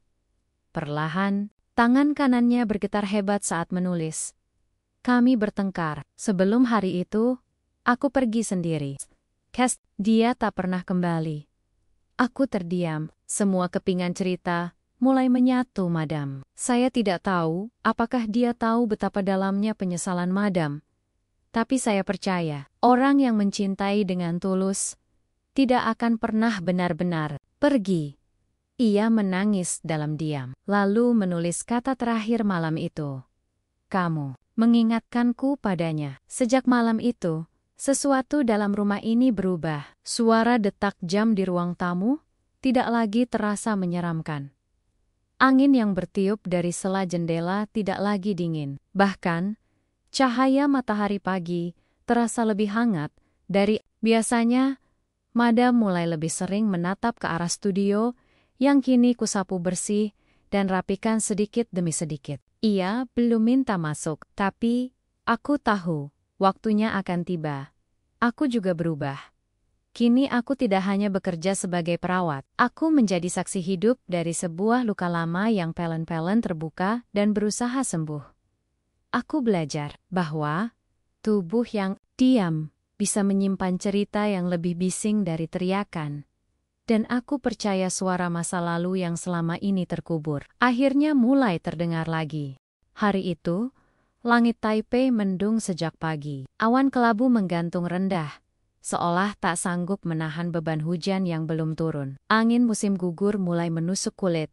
Perlahan, tangan kanannya bergetar hebat saat menulis. Kami bertengkar. Sebelum hari itu, aku pergi sendiri. Dia tak pernah kembali. Aku terdiam. Semua kepingan cerita mulai menyatu, Madam. Saya tidak tahu apakah dia tahu betapa dalamnya penyesalan Madam. Tapi saya percaya, orang yang mencintai dengan tulus tidak akan pernah benar-benar pergi. Ia menangis dalam diam, lalu menulis kata terakhir malam itu. Kamu mengingatkanku padanya. Sejak malam itu, sesuatu dalam rumah ini berubah. Suara detak jam di ruang tamu tidak lagi terasa menyeramkan. Angin yang bertiup dari sela jendela tidak lagi dingin. Bahkan, cahaya matahari pagi terasa lebih hangat dari biasanya. Madam mulai lebih sering menatap ke arah studio yang kini kusapu bersih dan rapikan sedikit demi sedikit. Ia belum minta masuk, tapi aku tahu waktunya akan tiba. Aku juga berubah. Kini aku tidak hanya bekerja sebagai perawat, aku menjadi saksi hidup dari sebuah luka lama yang pelan-pelan terbuka dan berusaha sembuh. Aku belajar bahwa tubuh yang diam bisa menyimpan cerita yang lebih bising dari teriakan. Dan aku percaya suara masa lalu yang selama ini terkubur akhirnya mulai terdengar lagi. Hari itu, langit Taipei mendung sejak pagi. Awan kelabu menggantung rendah, seolah tak sanggup menahan beban hujan yang belum turun. Angin musim gugur mulai menusuk kulit.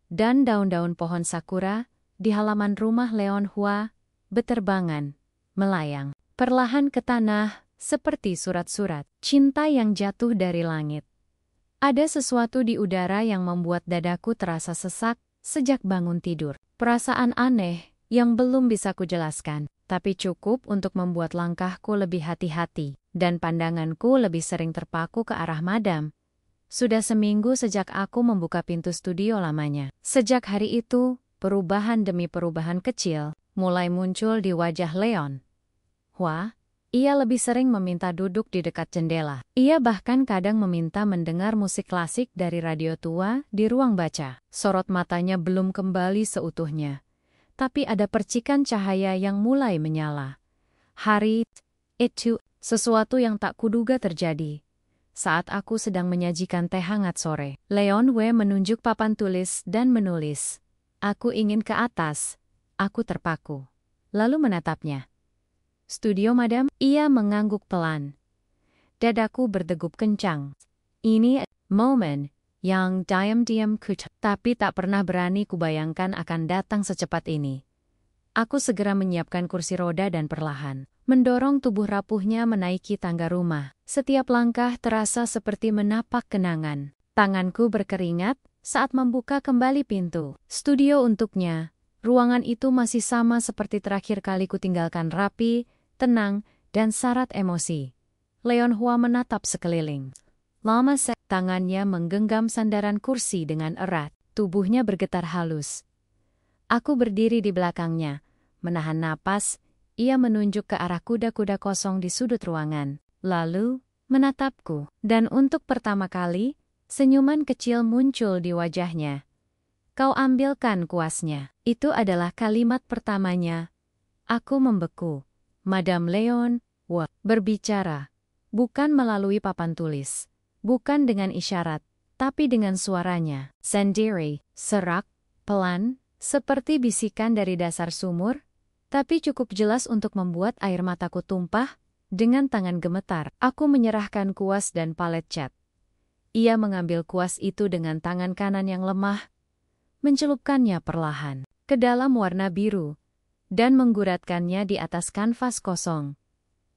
Dan daun-daun pohon sakura di halaman rumah Leon Hua beterbangan, melayang perlahan ke tanah, seperti surat-surat cinta yang jatuh dari langit. Ada sesuatu di udara yang membuat dadaku terasa sesak sejak bangun tidur. Perasaan aneh yang belum bisa kujelaskan, tapi cukup untuk membuat langkahku lebih hati-hati dan pandanganku lebih sering terpaku ke arah madam. Sudah seminggu sejak aku membuka pintu studio lamanya. Sejak hari itu, perubahan demi perubahan kecil mulai muncul di wajah Leon Hua. Ia lebih sering meminta duduk di dekat jendela. Ia bahkan kadang meminta mendengar musik klasik dari radio tua di ruang baca. Sorot matanya belum kembali seutuhnya, tapi ada percikan cahaya yang mulai menyala. Hari itu, sesuatu yang tak kuduga terjadi. Saat aku sedang menyajikan teh hangat sore, Leon Hua menunjuk papan tulis dan menulis. Aku ingin ke atas. Aku terpaku. Lalu menatapnya. Studio madam, ia mengangguk pelan. Dadaku berdegup kencang. Ini momen yang diam-diam tapi tak pernah berani kubayangkan akan datang secepat ini. Aku segera menyiapkan kursi roda dan perlahan mendorong tubuh rapuhnya menaiki tangga rumah. Setiap langkah terasa seperti menapak kenangan. Tanganku berkeringat saat membuka kembali pintu studio untuknya. Ruangan itu masih sama seperti terakhir kali kutinggalkan, rapi, tenang, dan syarat emosi. Leon Hua menatap sekeliling. Lama tangannya menggenggam sandaran kursi dengan erat. Tubuhnya bergetar halus. Aku berdiri di belakangnya. Menahan napas, ia menunjuk ke arah kuda-kuda kosong di sudut ruangan. Lalu, menatapku. Dan untuk pertama kali, senyuman kecil muncul di wajahnya. Kau ambilkan kuasnya. Itu adalah kalimat pertamanya. Aku membeku. Madam Leon Hua berbicara, bukan melalui papan tulis, bukan dengan isyarat, tapi dengan suaranya sendiri, serak, pelan, seperti bisikan dari dasar sumur, tapi cukup jelas untuk membuat air mataku tumpah. Dengan tangan gemetar, aku menyerahkan kuas dan palet cat. Ia mengambil kuas itu dengan tangan kanan yang lemah, mencelupkannya perlahan ke dalam warna biru, dan mengguratkannya di atas kanvas kosong.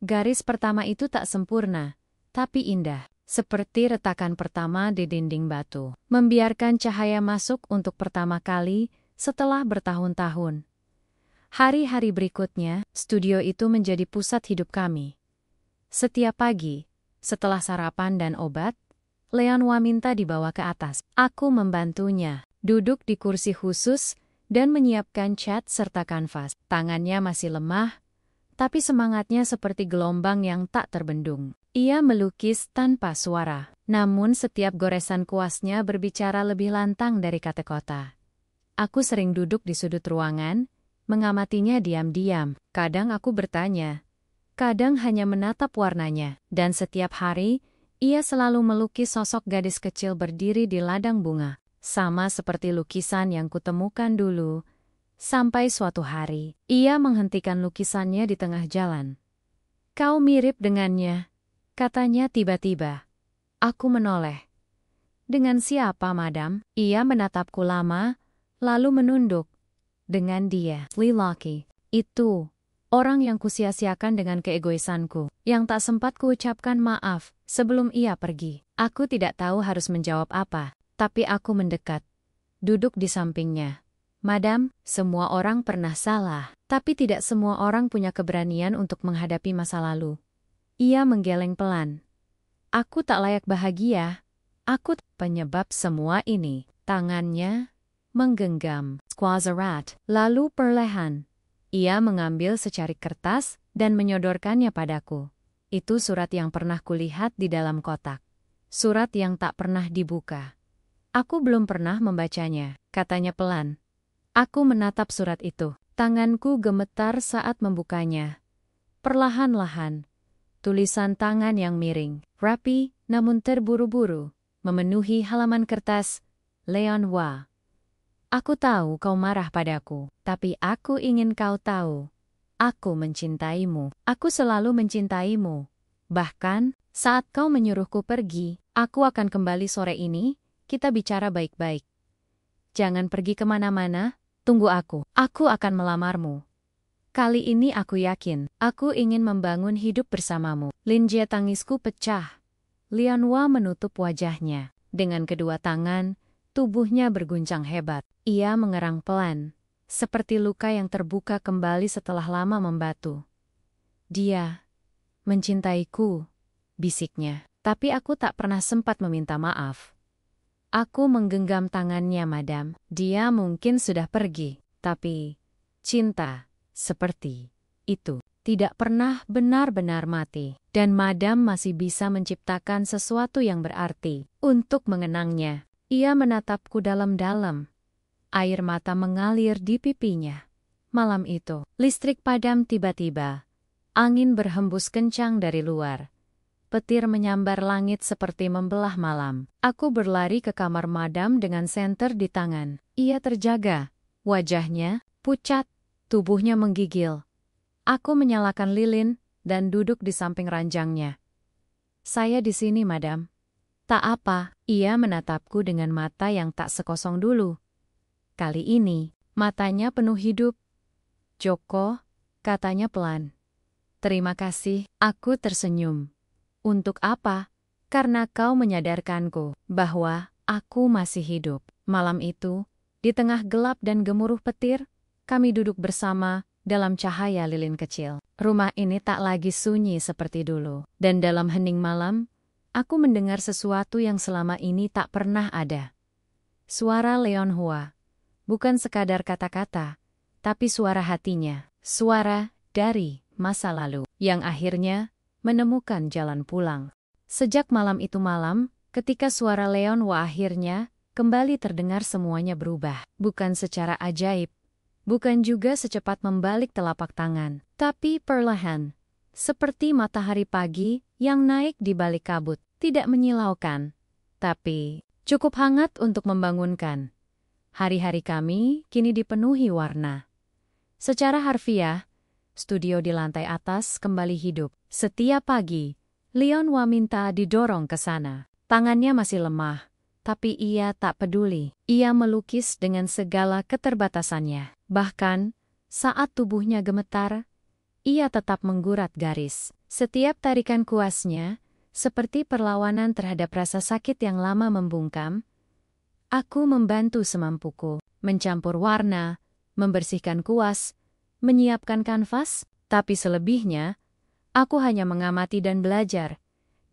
Garis pertama itu tak sempurna, tapi indah, seperti retakan pertama di dinding batu, membiarkan cahaya masuk untuk pertama kali setelah bertahun-tahun. Hari-hari berikutnya, studio itu menjadi pusat hidup kami. Setiap pagi, setelah sarapan dan obat, Leon Hua minta dibawa ke atas. Aku membantunya, duduk di kursi khusus, dan menyiapkan cat serta kanvas. Tangannya masih lemah, tapi semangatnya seperti gelombang yang tak terbendung. Ia melukis tanpa suara, namun setiap goresan kuasnya berbicara lebih lantang dari kata-kata. Aku sering duduk di sudut ruangan, mengamatinya diam-diam. Kadang aku bertanya, kadang hanya menatap warnanya, dan setiap hari, ia selalu melukis sosok gadis kecil berdiri di ladang bunga. Sama seperti lukisan yang kutemukan dulu, sampai suatu hari, ia menghentikan lukisannya di tengah jalan. Kau mirip dengannya, katanya tiba-tiba. Aku menoleh. Dengan siapa, madam? Ia menatapku lama, lalu menunduk. Dengan dia, lelaki. Itu. Orang yang kusia-siakan dengan keegoisanku, yang tak sempat kuucapkan maaf sebelum ia pergi. Aku tidak tahu harus menjawab apa, tapi aku mendekat. Duduk di sampingnya. Madam, semua orang pernah salah, tapi tidak semua orang punya keberanian untuk menghadapi masa lalu. Ia menggeleng pelan. Aku tak layak bahagia. Aku penyebab semua ini. Tangannya menggenggam Squazarat, lalu perlahan. Ia mengambil secarik kertas dan menyodorkannya padaku. Itu surat yang pernah kulihat di dalam kotak. Surat yang tak pernah dibuka. Aku belum pernah membacanya, katanya pelan. Aku menatap surat itu. Tanganku gemetar saat membukanya. Perlahan-lahan. Tulisan tangan yang miring, rapi, namun terburu-buru, memenuhi halaman kertas. Leon Hua. Aku tahu kau marah padaku, tapi aku ingin kau tahu. Aku mencintaimu. Aku selalu mencintaimu. Bahkan, saat kau menyuruhku pergi, aku akan kembali sore ini, kita bicara baik-baik. Jangan pergi kemana-mana, tunggu aku. Aku akan melamarmu. Kali ini aku yakin, aku ingin membangun hidup bersamamu. Linjie tangisku pecah. Leon Hua menutup wajahnya. Dengan kedua tangan, tubuhnya berguncang hebat. Ia mengerang pelan, seperti luka yang terbuka kembali setelah lama membatu. Dia mencintaiku, bisiknya, tapi aku tak pernah sempat meminta maaf. Aku menggenggam tangannya, madam. Dia mungkin sudah pergi, tapi cinta seperti itu tidak pernah benar-benar mati. Dan madam masih bisa menciptakan sesuatu yang berarti untuk mengenangnya. Ia menatapku dalam-dalam. Air mata mengalir di pipinya. Malam itu, listrik padam tiba-tiba. Angin berhembus kencang dari luar. Petir menyambar langit seperti membelah malam. Aku berlari ke kamar madam dengan senter di tangan. Ia terjaga. Wajahnya pucat, tubuhnya menggigil. Aku menyalakan lilin dan duduk di samping ranjangnya. Saya di sini, madam. Tak apa, ia menatapku dengan mata yang tak sekosong dulu. Kali ini, matanya penuh hidup. Joko, katanya pelan. Terima kasih, aku tersenyum. Untuk apa? Karena kau menyadarkanku bahwa aku masih hidup. Malam itu, di tengah gelap dan gemuruh petir, kami duduk bersama dalam cahaya lilin kecil. Rumah ini tak lagi sunyi seperti dulu. Dan dalam hening malam, aku mendengar sesuatu yang selama ini tak pernah ada. Suara Leon Hua. Bukan sekadar kata-kata, tapi suara hatinya. Suara dari masa lalu, yang akhirnya menemukan jalan pulang. Sejak malam itu malam, ketika suara Leon Hua akhirnya kembali terdengar, semuanya berubah. Bukan secara ajaib, bukan juga secepat membalik telapak tangan, tapi perlahan. Seperti matahari pagi yang naik di balik kabut, tidak menyilaukan, tapi cukup hangat untuk membangunkan. Hari-hari kami kini dipenuhi warna. Secara harfiah, studio di lantai atas kembali hidup. Setiap pagi, Leon Hua minta didorong ke sana. Tangannya masih lemah, tapi ia tak peduli. Ia melukis dengan segala keterbatasannya. Bahkan, saat tubuhnya gemetar, ia tetap menggurat garis. Setiap tarikan kuasnya, seperti perlawanan terhadap rasa sakit yang lama membungkam. Aku membantu semampuku, mencampur warna, membersihkan kuas, menyiapkan kanvas, tapi selebihnya, aku hanya mengamati dan belajar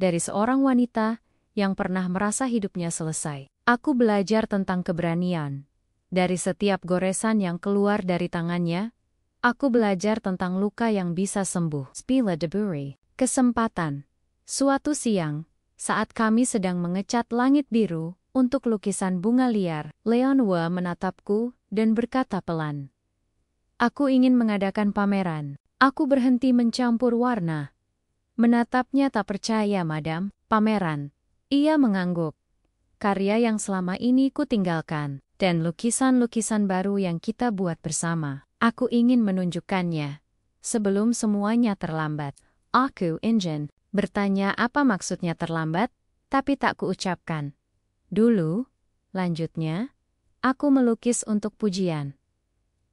dari seorang wanita yang pernah merasa hidupnya selesai. Aku belajar tentang keberanian. Dari setiap goresan yang keluar dari tangannya, aku belajar tentang luka yang bisa sembuh. Spila Deburi. Kesempatan. Suatu siang, saat kami sedang mengecat langit biru untuk lukisan bunga liar, Leon Hua menatapku dan berkata pelan, "Aku ingin mengadakan pameran." Aku berhenti mencampur warna. Menatapnya tak percaya, madam. Pameran. Ia mengangguk. Karya yang selama ini ku tinggalkan, dan lukisan-lukisan baru yang kita buat bersama. Aku ingin menunjukkannya sebelum semuanya terlambat. Aku ingin bertanya apa maksudnya terlambat, tapi tak kuucapkan. Dulu, lanjutnya, aku melukis untuk pujian.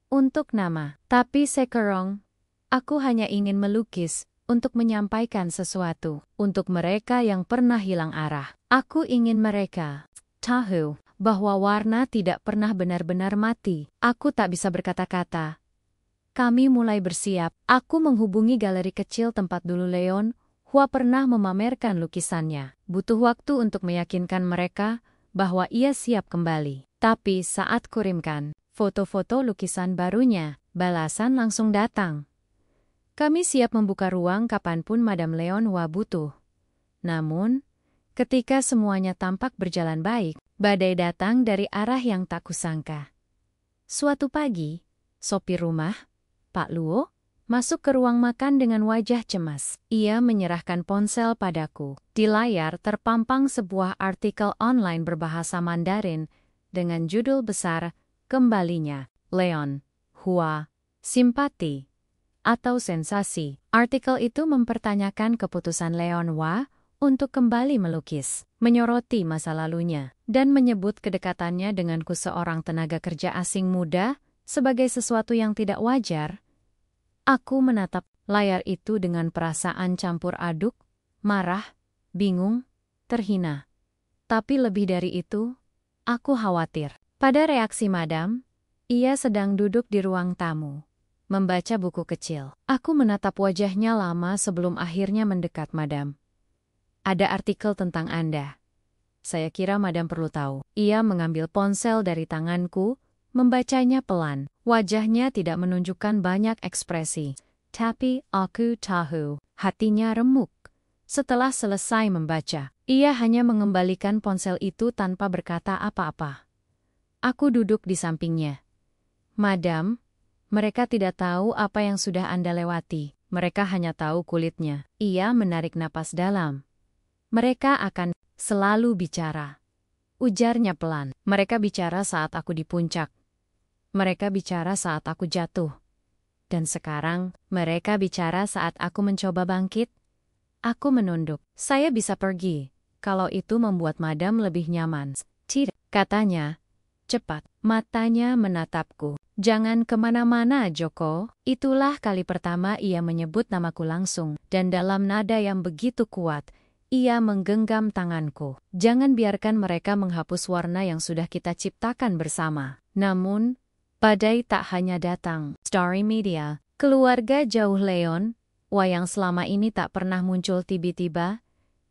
Untuk nama. Tapi sekarang, aku hanya ingin melukis untuk menyampaikan sesuatu. Untuk mereka yang pernah hilang arah. Aku ingin mereka tahu bahwa warna tidak pernah benar-benar mati. Aku tak bisa berkata-kata. Kami mulai bersiap. Aku menghubungi galeri kecil tempat dulu Leon Hua pernah memamerkan lukisannya. Butuh waktu untuk meyakinkan mereka bahwa ia siap kembali. Tapi saat kurimkan foto-foto lukisan barunya, balasan langsung datang. Kami siap membuka ruang kapanpun Madam Leon Hua butuh. Namun, ketika semuanya tampak berjalan baik, badai datang dari arah yang tak kusangka. Suatu pagi, sopir rumah, Pak Luo, masuk ke ruang makan dengan wajah cemas. Ia menyerahkan ponsel padaku. Di layar terpampang sebuah artikel online berbahasa Mandarin dengan judul besar, Kembalinya Leon Hua, Simpati atau Sensasi. Artikel itu mempertanyakan keputusan Leon Hua untuk kembali melukis, menyoroti masa lalunya, dan menyebut kedekatannya denganku seorang tenaga kerja asing muda sebagai sesuatu yang tidak wajar. Aku menatap layar itu dengan perasaan campur aduk, marah, bingung, terhina. Tapi lebih dari itu, aku khawatir. Pada reaksi Madam, ia sedang duduk di ruang tamu, membaca buku kecil. Aku menatap wajahnya lama sebelum akhirnya mendekat Madam. Ada artikel tentang Anda. Saya kira Madam perlu tahu. Ia mengambil ponsel dari tanganku, membacanya pelan. Wajahnya tidak menunjukkan banyak ekspresi. Tapi aku tahu, hatinya remuk. Setelah selesai membaca, ia hanya mengembalikan ponsel itu tanpa berkata apa-apa. Aku duduk di sampingnya. Madam, mereka tidak tahu apa yang sudah Anda lewati. Mereka hanya tahu kulitnya. Ia menarik napas dalam. Mereka akan selalu bicara. Ujarnya pelan. Mereka bicara saat aku di puncak. Mereka bicara saat aku jatuh. Dan sekarang, mereka bicara saat aku mencoba bangkit. Aku menunduk. Saya bisa pergi, kalau itu membuat Madam lebih nyaman. Tidak, katanya. Cepat, matanya menatapku. Jangan kemana-mana, Joko. Itulah kali pertama ia menyebut namaku langsung. Dan dalam nada yang begitu kuat, ia menggenggam tanganku. Jangan biarkan mereka menghapus warna yang sudah kita ciptakan bersama. Namun, badai tak hanya datang. Starry Media, keluarga jauh Leon, yang selama ini tak pernah muncul tiba-tiba,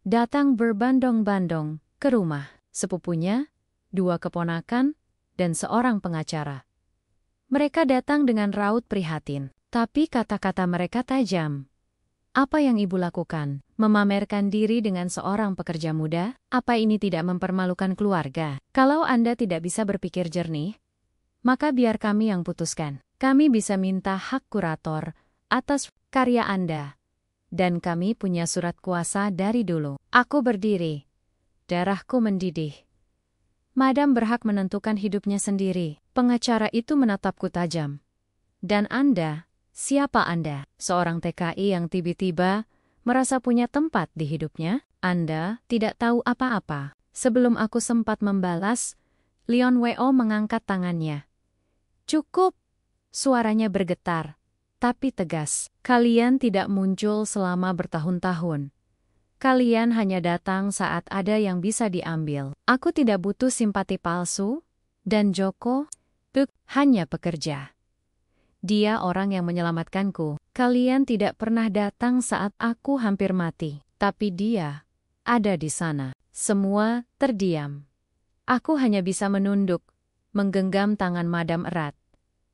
datang berbandong-bandong ke rumah. Sepupunya, 2 keponakan, dan seorang pengacara. Mereka datang dengan raut prihatin, tapi kata-kata mereka tajam. Apa yang ibu lakukan? Memamerkan diri dengan seorang pekerja muda? Apa ini tidak mempermalukan keluarga? Kalau Anda tidak bisa berpikir jernih, maka biar kami yang putuskan. Kami bisa minta hak kurator atas karya Anda. Dan kami punya surat kuasa dari dulu. Aku berdiri. Darahku mendidih. Madam berhak menentukan hidupnya sendiri. Pengacara itu menatapku tajam. Dan Anda, siapa Anda? Seorang TKI yang tiba-tiba merasa punya tempat di hidupnya? Anda tidak tahu apa-apa. Sebelum aku sempat membalas, Leon Wo mengangkat tangannya. Cukup. Suaranya bergetar, tapi tegas. Kalian tidak muncul selama bertahun-tahun. Kalian hanya datang saat ada yang bisa diambil. Aku tidak butuh simpati palsu, dan Joko, hanya pekerja. Dia orang yang menyelamatkanku. Kalian tidak pernah datang saat aku hampir mati, tapi dia ada di sana. Semua terdiam. Aku hanya bisa menunduk, menggenggam tangan Madam erat.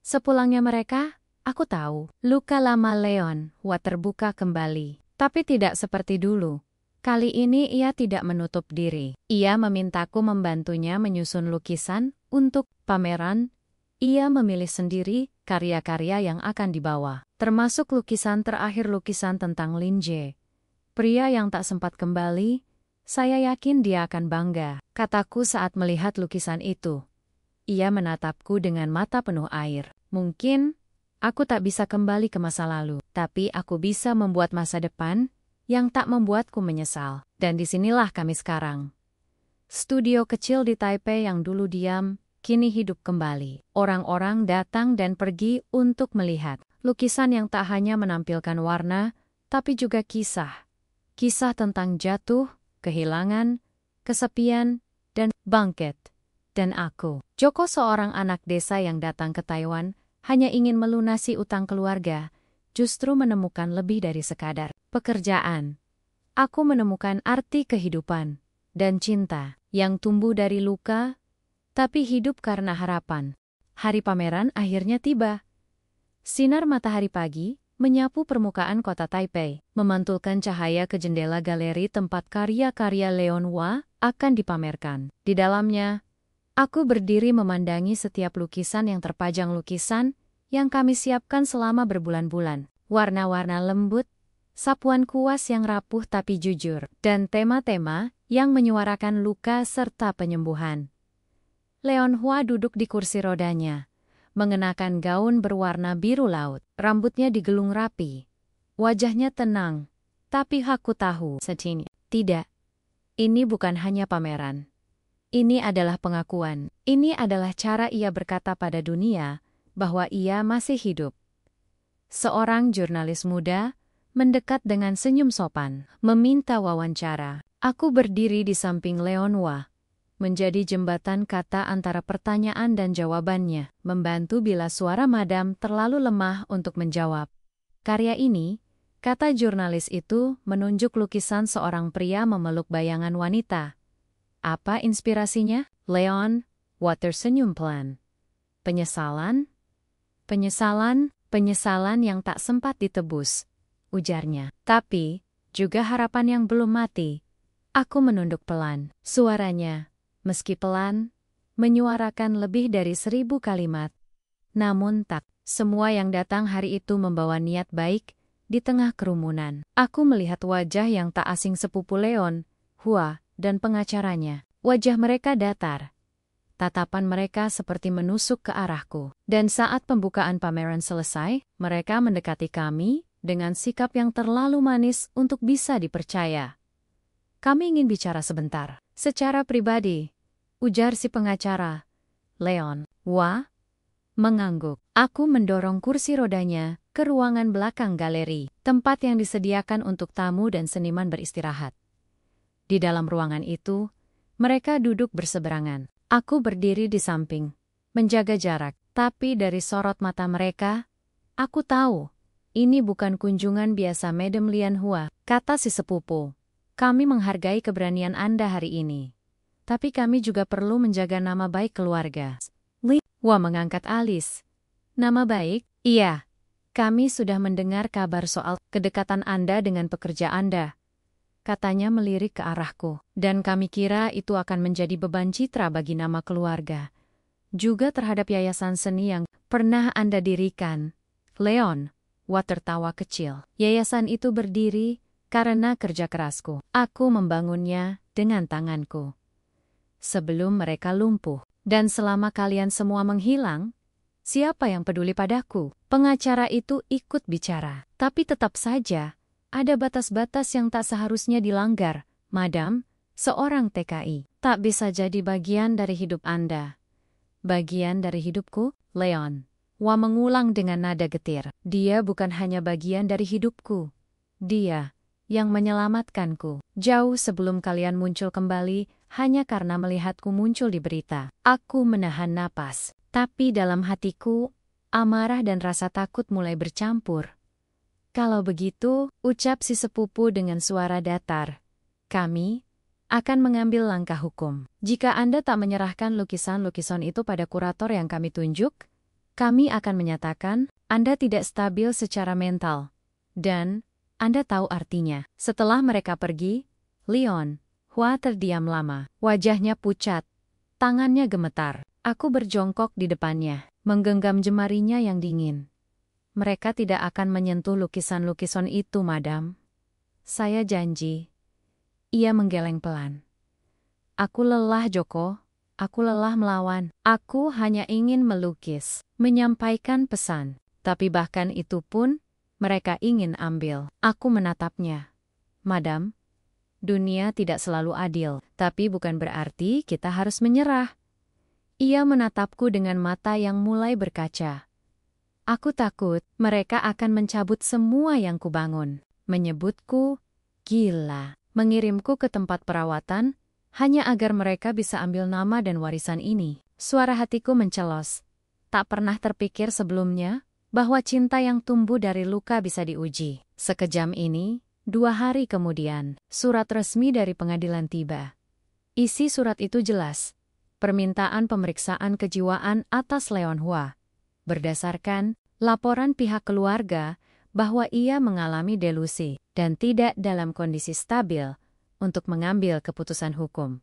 Sepulangnya mereka, aku tahu, luka lama Leon Hua terbuka kembali, tapi tidak seperti dulu. Kali ini ia tidak menutup diri. Ia memintaku membantunya menyusun lukisan untuk pameran. Ia memilih sendiri karya-karya yang akan dibawa, termasuk lukisan terakhir lukisan tentang Lin Jie. Pria yang tak sempat kembali, saya yakin dia akan bangga, kataku saat melihat lukisan itu. Ia menatapku dengan mata penuh air. Mungkin, aku tak bisa kembali ke masa lalu, tapi aku bisa membuat masa depan yang tak membuatku menyesal. Dan disinilah kami sekarang. Studio kecil di Taipei yang dulu diam, kini hidup kembali. Orang-orang datang dan pergi untuk melihat lukisan yang tak hanya menampilkan warna, tapi juga kisah. Kisah tentang jatuh, kehilangan, kesepian, dan bangkit. Dan aku, Joko, seorang anak desa yang datang ke Taiwan, hanya ingin melunasi utang keluarga, justru menemukan lebih dari sekadar pekerjaan. Aku menemukan arti kehidupan dan cinta yang tumbuh dari luka, tapi hidup karena harapan. Hari pameran akhirnya tiba. Sinar matahari pagi menyapu permukaan kota Taipei, memantulkan cahaya ke jendela galeri tempat karya-karya Leon Hua akan dipamerkan. Di dalamnya, aku berdiri memandangi setiap lukisan yang terpajang, lukisan yang kami siapkan selama berbulan-bulan. Warna-warna lembut, sapuan kuas yang rapuh tapi jujur, dan tema-tema yang menyuarakan luka serta penyembuhan. Leon Hua duduk di kursi rodanya, mengenakan gaun berwarna biru laut, rambutnya digelung rapi. Wajahnya tenang, tapi aku tahu setini. Tidak, ini bukan hanya pameran. Ini adalah pengakuan. Ini adalah cara ia berkata pada dunia bahwa ia masih hidup. Seorang jurnalis muda mendekat dengan senyum sopan, meminta wawancara. Aku berdiri di samping Leon Hua, menjadi jembatan kata antara pertanyaan dan jawabannya, membantu bila suara Madam terlalu lemah untuk menjawab. Karya ini, kata jurnalis itu, menunjuk lukisan seorang pria memeluk bayangan wanita. Apa inspirasinya? Leon Hua tersenyum pelan. Penyesalan? Penyesalan yang tak sempat ditebus, ujarnya. Tapi, juga harapan yang belum mati. Aku menunduk pelan. Suaranya, meski pelan, menyuarakan lebih dari 1000 kalimat. Namun tak, semua yang datang hari itu membawa niat baik di tengah kerumunan. Aku melihat wajah yang tak asing sepupu Leon Hua dan pengacaranya. Wajah mereka datar. Tatapan mereka seperti menusuk ke arahku. Dan saat pembukaan pameran selesai, mereka mendekati kami dengan sikap yang terlalu manis untuk bisa dipercaya. Kami ingin bicara sebentar. Secara pribadi, ujar si pengacara. Leon Hua mengangguk. Aku mendorong kursi rodanya ke ruangan belakang galeri, tempat yang disediakan untuk tamu dan seniman beristirahat. Di dalam ruangan itu, mereka duduk berseberangan. Aku berdiri di samping, menjaga jarak, tapi dari sorot mata mereka, aku tahu, ini bukan kunjungan biasa Madam Lian Hua, kata si sepupu. Kami menghargai keberanian Anda hari ini. Tapi kami juga perlu menjaga nama baik keluarga. Li Hua mengangkat alis. Nama baik? Iya. Kami sudah mendengar kabar soal kedekatan Anda dengan pekerja Anda. Katanya melirik ke arahku, dan kami kira itu akan menjadi beban citra bagi nama keluarga. Juga terhadap yayasan seni yang pernah Anda dirikan. Leon Hua tertawa kecil. Yayasan itu berdiri karena kerja kerasku. Aku membangunnya dengan tanganku. Sebelum mereka lumpuh, dan selama kalian semua menghilang, siapa yang peduli padaku? Pengacara itu ikut bicara, tapi tetap saja, ada batas-batas yang tak seharusnya dilanggar, Madam, seorang TKI. Tak bisa jadi bagian dari hidup Anda. Bagian dari hidupku, Leon Hua mengulang dengan nada getir. Dia bukan hanya bagian dari hidupku. Dia yang menyelamatkanku. Jauh sebelum kalian muncul kembali, hanya karena melihatku muncul di berita. Aku menahan napas. Tapi dalam hatiku, amarah dan rasa takut mulai bercampur. Kalau begitu, ucap si sepupu dengan suara datar, kami akan mengambil langkah hukum. Jika Anda tak menyerahkan lukisan-lukisan itu pada kurator yang kami tunjuk, kami akan menyatakan Anda tidak stabil secara mental. Dan Anda tahu artinya. Setelah mereka pergi, Leon Hua terdiam lama. Wajahnya pucat, tangannya gemetar. Aku berjongkok di depannya, menggenggam jemarinya yang dingin. Mereka tidak akan menyentuh lukisan-lukisan itu, Madam. Saya janji. Ia menggeleng pelan. Aku lelah, Joko. Aku lelah melawan. Aku hanya ingin melukis, menyampaikan pesan. Tapi bahkan itu pun, mereka ingin ambil. Aku menatapnya. Madam, dunia tidak selalu adil, tapi bukan berarti kita harus menyerah. Ia menatapku dengan mata yang mulai berkaca. Aku takut mereka akan mencabut semua yang kubangun, menyebutku gila, mengirimku ke tempat perawatan, hanya agar mereka bisa ambil nama dan warisan ini. Suara hatiku mencelos. Tak pernah terpikir sebelumnya bahwa cinta yang tumbuh dari luka bisa diuji. Sekejam ini, 2 hari kemudian, surat resmi dari pengadilan tiba. Isi surat itu jelas. Permintaan pemeriksaan kejiwaan atas Leon Hua. Berdasarkan laporan pihak keluarga bahwa ia mengalami delusi dan tidak dalam kondisi stabil untuk mengambil keputusan hukum.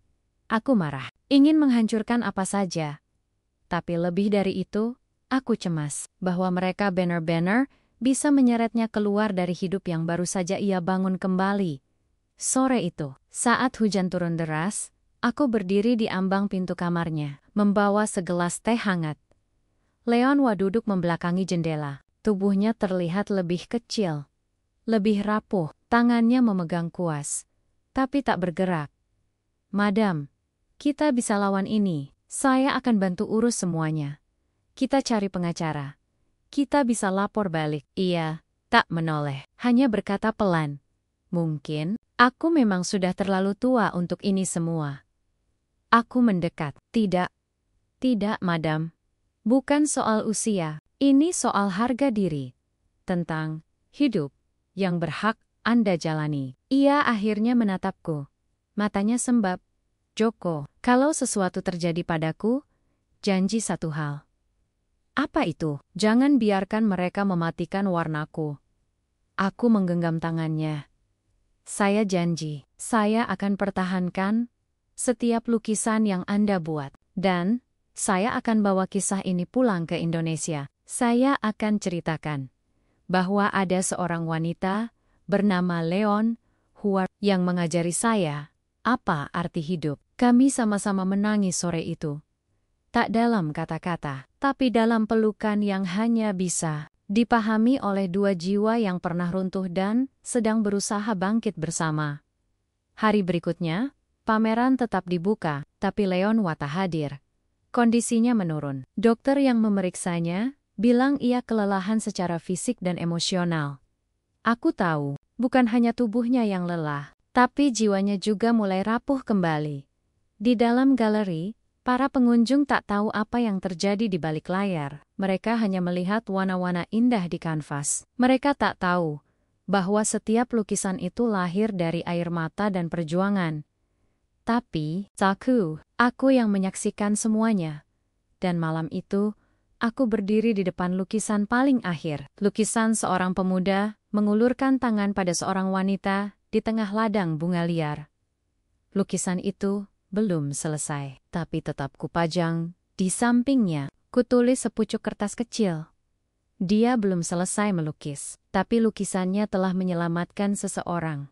Aku marah, ingin menghancurkan apa saja. Tapi lebih dari itu, aku cemas bahwa mereka benar-benar bisa menyeretnya keluar dari hidup yang baru saja ia bangun kembali. Sore itu, saat hujan turun deras, aku berdiri di ambang pintu kamarnya, membawa segelas teh hangat. Leon Hua duduk membelakangi jendela. Tubuhnya terlihat lebih kecil, lebih rapuh, tangannya memegang kuas, tapi tak bergerak. Madam, kita bisa lawan ini, saya akan bantu urus semuanya. Kita cari pengacara. Kita bisa lapor balik. Ia tak menoleh, hanya berkata pelan. Mungkin, aku memang sudah terlalu tua untuk ini semua. Aku mendekat. Tidak, madam. Bukan soal usia, ini soal harga diri. Tentang hidup yang berhak Anda jalani. Ia akhirnya menatapku. Matanya sembab. Joko, kalau sesuatu terjadi padaku, janji satu hal. Apa itu? Jangan biarkan mereka mematikan warnaku. Aku menggenggam tangannya. Saya janji, saya akan pertahankan setiap lukisan yang Anda buat. Dan, saya akan bawa kisah ini pulang ke Indonesia. Saya akan ceritakan bahwa ada seorang wanita bernama Leon Hua yang mengajari saya apa arti hidup. Kami sama-sama menangis sore itu. Tak dalam kata-kata, tapi dalam pelukan yang hanya bisa dipahami oleh 2 jiwa yang pernah runtuh dan sedang berusaha bangkit bersama. Hari berikutnya, pameran tetap dibuka, tapi Leon Hua tak hadir. Kondisinya menurun. Dokter yang memeriksanya bilang ia kelelahan secara fisik dan emosional. Aku tahu, bukan hanya tubuhnya yang lelah, tapi jiwanya juga mulai rapuh kembali. Di dalam galeri, para pengunjung tak tahu apa yang terjadi di balik layar. Mereka hanya melihat warna-warna indah di kanvas. Mereka tak tahu bahwa setiap lukisan itu lahir dari air mata dan perjuangan. Tapi, aku yang menyaksikan semuanya. Dan malam itu, aku berdiri di depan lukisan paling akhir. Lukisan seorang pemuda mengulurkan tangan pada seorang wanita di tengah ladang bunga liar. Lukisan itu belum selesai, tapi tetap kupajang di sampingnya. Kutulis sepucuk kertas kecil. Dia belum selesai melukis, tapi lukisannya telah menyelamatkan seseorang.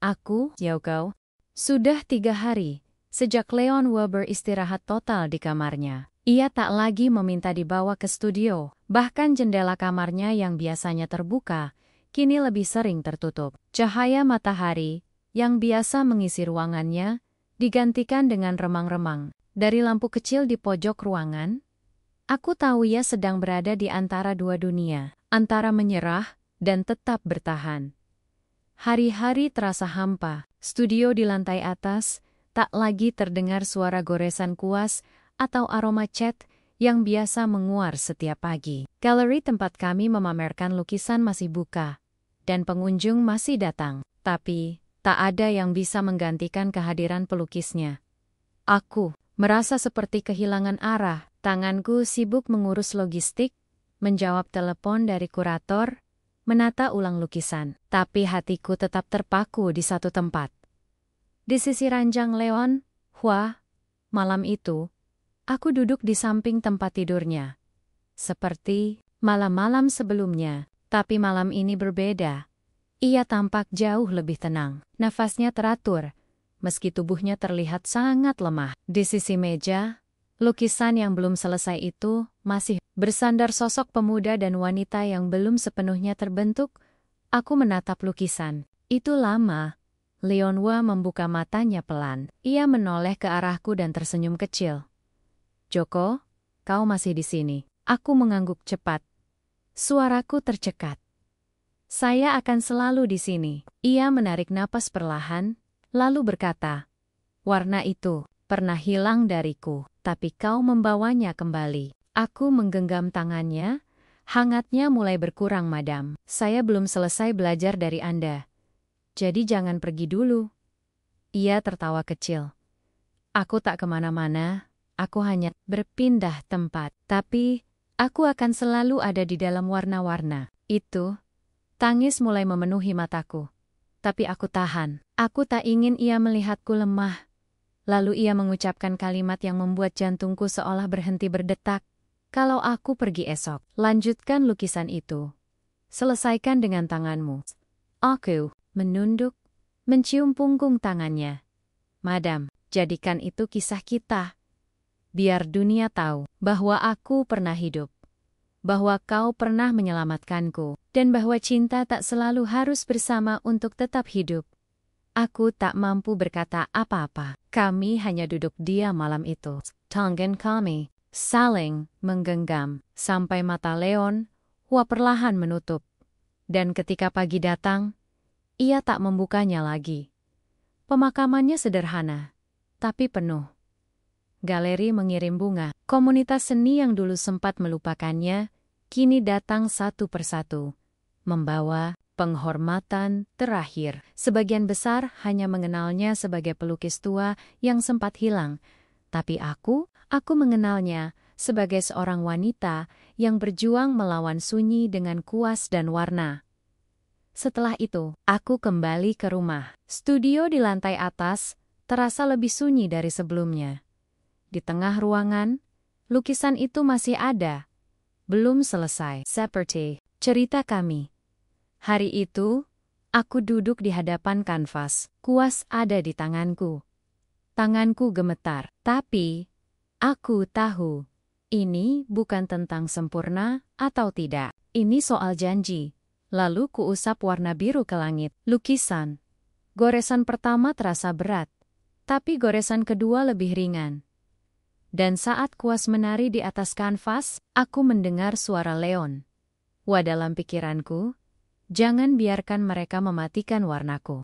Aku, Yoko, sudah 3 hari sejak Leon Hua beristirahat total di kamarnya. Ia tak lagi meminta dibawa ke studio, bahkan jendela kamarnya yang biasanya terbuka, kini lebih sering tertutup. Cahaya matahari yang biasa mengisi ruangannya digantikan dengan remang-remang. Dari lampu kecil di pojok ruangan, aku tahu ia sedang berada di antara 2 dunia, antara menyerah dan tetap bertahan. Hari-hari terasa hampa. Studio di lantai atas tak lagi terdengar suara goresan kuas atau aroma cat yang biasa menguar setiap pagi. Galeri tempat kami memamerkan lukisan masih buka, dan pengunjung masih datang, tapi tak ada yang bisa menggantikan kehadiran pelukisnya. Aku merasa seperti kehilangan arah. Tanganku sibuk mengurus logistik, menjawab telepon dari kurator, menata ulang lukisan, tapi hatiku tetap terpaku di satu tempat. Di sisi ranjang Leon Hua, malam itu, aku duduk di samping tempat tidurnya. Seperti malam-malam sebelumnya, tapi malam ini berbeda. Ia tampak jauh lebih tenang, nafasnya teratur, meski tubuhnya terlihat sangat lemah. Di sisi meja, lukisan yang belum selesai itu masih bersandar sosok pemuda dan wanita yang belum sepenuhnya terbentuk. Aku menatap lukisan. Itu lama, Leonhua membuka matanya pelan. Ia menoleh ke arahku dan tersenyum kecil. Joko, kau masih di sini. Aku mengangguk cepat. Suaraku tercekat. Saya akan selalu di sini. Ia menarik napas perlahan, lalu berkata, warna itu pernah hilang dariku, tapi kau membawanya kembali. Aku menggenggam tangannya. Hangatnya mulai berkurang, Madam. Saya belum selesai belajar dari Anda. Jadi jangan pergi dulu. Ia tertawa kecil. Aku tak kemana-mana, aku hanya berpindah tempat. Tapi, aku akan selalu ada di dalam warna-warna. Itu, tangis mulai memenuhi mataku. Tapi aku tahan. Aku tak ingin ia melihatku lemah. Lalu ia mengucapkan kalimat yang membuat jantungku seolah berhenti berdetak. Kalau aku pergi esok, lanjutkan lukisan itu. Selesaikan dengan tanganmu. Aku menunduk, mencium punggung tangannya. Madam, jadikan itu kisah kita. Biar dunia tahu bahwa aku pernah hidup. Bahwa kau pernah menyelamatkanku. Dan bahwa cinta tak selalu harus bersama untuk tetap hidup. Aku tak mampu berkata apa-apa. Kami hanya duduk diam malam itu. Tangan kami saling menggenggam. Sampai mata Leonhua perlahan menutup. Dan ketika pagi datang, ia tak membukanya lagi. Pemakamannya sederhana, tapi penuh. Galeri mengirim bunga. Komunitas seni yang dulu sempat melupakannya, kini datang satu persatu. Membawa penghormatan terakhir. Sebagian besar hanya mengenalnya sebagai pelukis tua yang sempat hilang. Tapi aku mengenalnya sebagai seorang wanita yang berjuang melawan sunyi dengan kuas dan warna. Setelah itu, aku kembali ke rumah. Studio di lantai atas terasa lebih sunyi dari sebelumnya. Di tengah ruangan, lukisan itu masih ada. Belum selesai. Seperti cerita kami. Hari itu, aku duduk di hadapan kanvas. Kuas ada di tanganku. Tanganku gemetar. Tapi, aku tahu, ini bukan tentang sempurna atau tidak. Ini soal janji. Lalu kuusap warna biru ke langit. Lukisan. Goresan pertama terasa berat, tapi goresan kedua lebih ringan. Dan saat kuas menari di atas kanvas, aku mendengar suara Leonhua dalam pikiranku. Jangan biarkan mereka mematikan warnaku.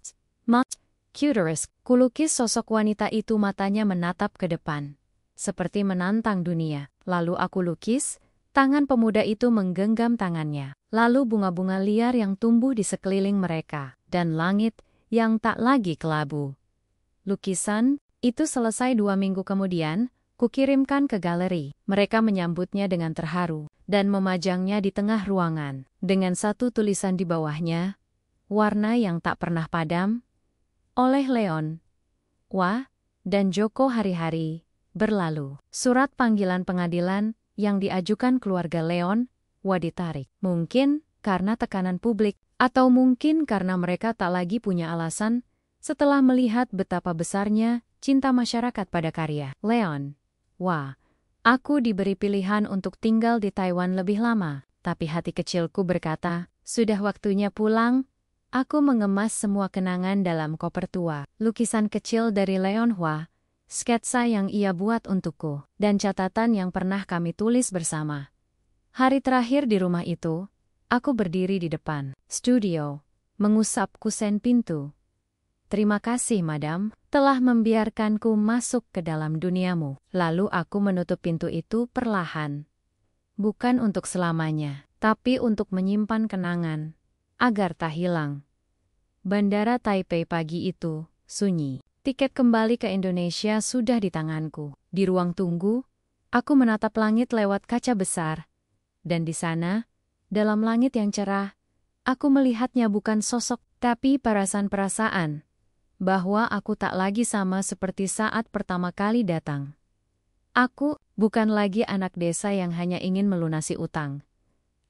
Cuterus, kulukis sosok wanita itu, matanya menatap ke depan. Seperti menantang dunia. Lalu aku lukis, tangan pemuda itu menggenggam tangannya. Lalu bunga-bunga liar yang tumbuh di sekeliling mereka, dan langit yang tak lagi kelabu. Lukisan itu selesai 2 minggu kemudian, kukirimkan ke galeri. Mereka menyambutnya dengan terharu, dan memajangnya di tengah ruangan, dengan satu tulisan di bawahnya, warna yang tak pernah padam, oleh Leonhua dan Joko hari-hari berlalu. Surat panggilan pengadilan yang diajukan keluarga Leonhua ditarik. Mungkin karena tekanan publik, atau mungkin karena mereka tak lagi punya alasan setelah melihat betapa besarnya cinta masyarakat pada karya Leonhua. Aku diberi pilihan untuk tinggal di Taiwan lebih lama, tapi hati kecilku berkata, sudah waktunya pulang. Aku mengemas semua kenangan dalam koper tua, lukisan kecil dari Leonhua, sketsa yang ia buat untukku, dan catatan yang pernah kami tulis bersama. Hari terakhir di rumah itu, aku berdiri di depan studio, mengusap kusen pintu. Terima kasih, Madam, telah membiarkanku masuk ke dalam duniamu. Lalu aku menutup pintu itu perlahan. Bukan untuk selamanya, tapi untuk menyimpan kenangan, agar tak hilang. Bandara Taipei pagi itu sunyi. Tiket kembali ke Indonesia sudah di tanganku. Di ruang tunggu, aku menatap langit lewat kaca besar. Dan di sana, dalam langit yang cerah, aku melihatnya bukan sosok, tapi perasaan-perasaan. Bahwa aku tak lagi sama seperti saat pertama kali datang. Aku bukan lagi anak desa yang hanya ingin melunasi utang.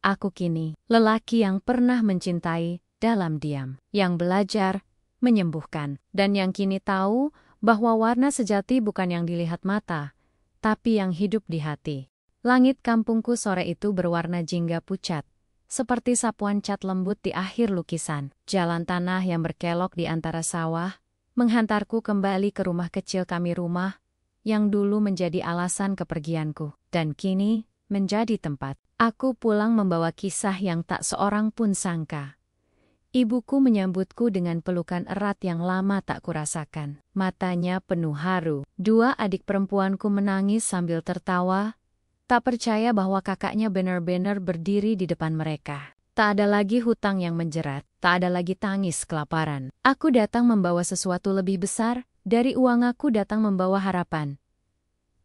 Aku kini lelaki yang pernah mencintai dalam diam, yang belajar menyembuhkan, dan yang kini tahu bahwa warna sejati bukan yang dilihat mata, tapi yang hidup di hati. Langit kampungku sore itu berwarna jingga pucat, seperti sapuan cat lembut di akhir lukisan. Jalan tanah yang berkelok di antara sawah, menghantarku kembali ke rumah kecil kami, rumah yang dulu menjadi alasan kepergianku, dan kini menjadi tempat aku pulang membawa kisah yang tak seorang pun sangka. Ibuku menyambutku dengan pelukan erat yang lama tak kurasakan. Matanya penuh haru. Dua adik perempuanku menangis sambil tertawa, tak percaya bahwa kakaknya benar-benar berdiri di depan mereka. Tak ada lagi hutang yang menjerat, tak ada lagi tangis kelaparan. Aku datang membawa sesuatu lebih besar, dari uang aku datang membawa harapan.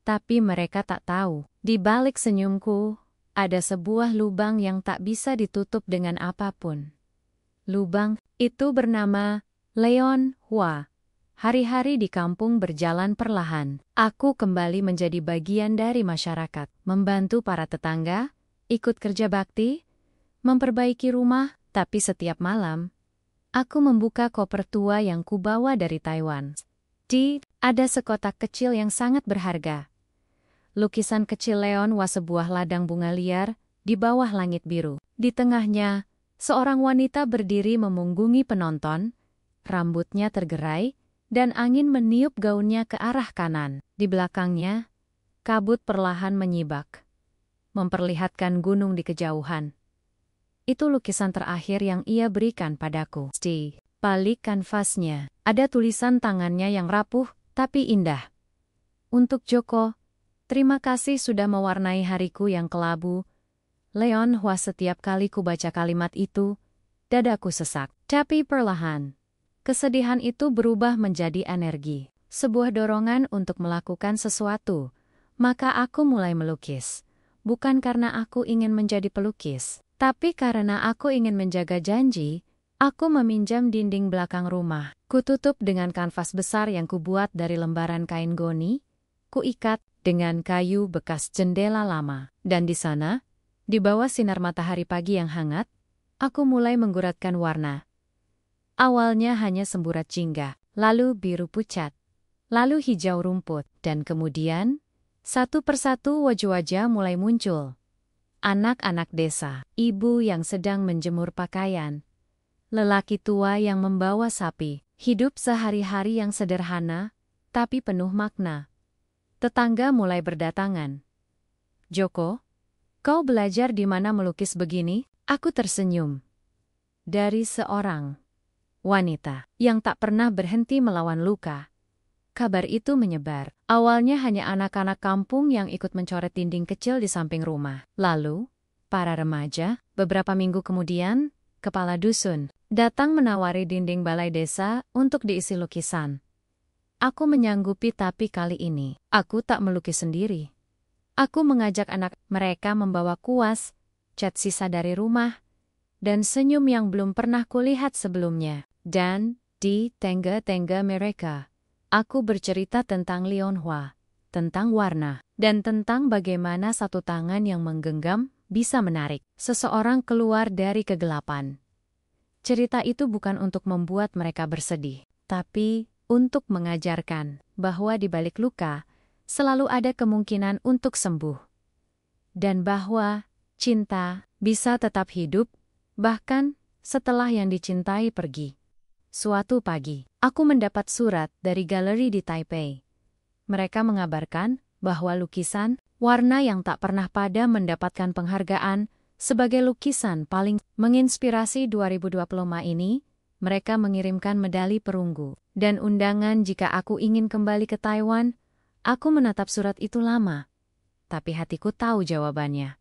Tapi mereka tak tahu, di balik senyumku, ada sebuah lubang yang tak bisa ditutup dengan apapun. Lubang itu bernama Leon Hua. Hari-hari di kampung berjalan perlahan. Aku kembali menjadi bagian dari masyarakat, membantu para tetangga, ikut kerja bakti, memperbaiki rumah, tapi setiap malam, aku membuka koper tua yang kubawa dari Taiwan. Ada sekotak kecil yang sangat berharga. Lukisan kecil Leon Hua, sebuah ladang bunga liar, di bawah langit biru. Di tengahnya, seorang wanita berdiri memunggungi penonton, rambutnya tergerai, dan angin meniup gaunnya ke arah kanan. Di belakangnya, kabut perlahan menyibak, memperlihatkan gunung di kejauhan. Itu lukisan terakhir yang ia berikan padaku. Di balik kanvasnya, ada tulisan tangannya yang rapuh, tapi indah. Untuk Joko, terima kasih sudah mewarnai hariku yang kelabu. Leon Hua, setiap kali ku baca kalimat itu, dadaku sesak. Tapi perlahan, kesedihan itu berubah menjadi energi. Sebuah dorongan untuk melakukan sesuatu. Maka aku mulai melukis. Bukan karena aku ingin menjadi pelukis, tapi karena aku ingin menjaga janji. Aku meminjam dinding belakang rumah. Kututup dengan kanvas besar yang kubuat dari lembaran kain goni. Kuikat dengan kayu bekas jendela lama. Dan di sana, di bawah sinar matahari pagi yang hangat, aku mulai mengguratkan warna. Awalnya hanya semburat jingga, lalu biru pucat, lalu hijau rumput, dan kemudian, satu persatu wajah-wajah mulai muncul. Anak-anak desa, ibu yang sedang menjemur pakaian, lelaki tua yang membawa sapi, hidup sehari-hari yang sederhana, tapi penuh makna. Tetangga mulai berdatangan. Joko, kau belajar di mana melukis begini? Aku tersenyum. Dari seorang wanita yang tak pernah berhenti melawan luka. Kabar itu menyebar. Awalnya hanya anak-anak kampung yang ikut mencoret dinding kecil di samping rumah. Lalu, para remaja, beberapa minggu kemudian, kepala dusun, datang menawari dinding balai desa untuk diisi lukisan. Aku menyanggupi, tapi kali ini, aku tak melukis sendiri. Aku mengajak anak mereka membawa kuas, cat sisa dari rumah, dan senyum yang belum pernah kulihat sebelumnya. Dan, di tengga-tengga mereka, aku bercerita tentang Leon Hua, tentang warna, dan tentang bagaimana satu tangan yang menggenggam bisa menarik seseorang keluar dari kegelapan. Cerita itu bukan untuk membuat mereka bersedih, tapi untuk mengajarkan bahwa di balik luka, selalu ada kemungkinan untuk sembuh. Dan bahwa cinta bisa tetap hidup, bahkan setelah yang dicintai pergi. Suatu pagi, aku mendapat surat dari galeri di Taipei. Mereka mengabarkan bahwa lukisan warna yang tak pernah pada mendapatkan penghargaan sebagai lukisan paling menginspirasi 2025 ini. Mereka mengirimkan medali perunggu dan undangan jika aku ingin kembali ke Taiwan. Aku menatap surat itu lama, tapi hatiku tahu jawabannya.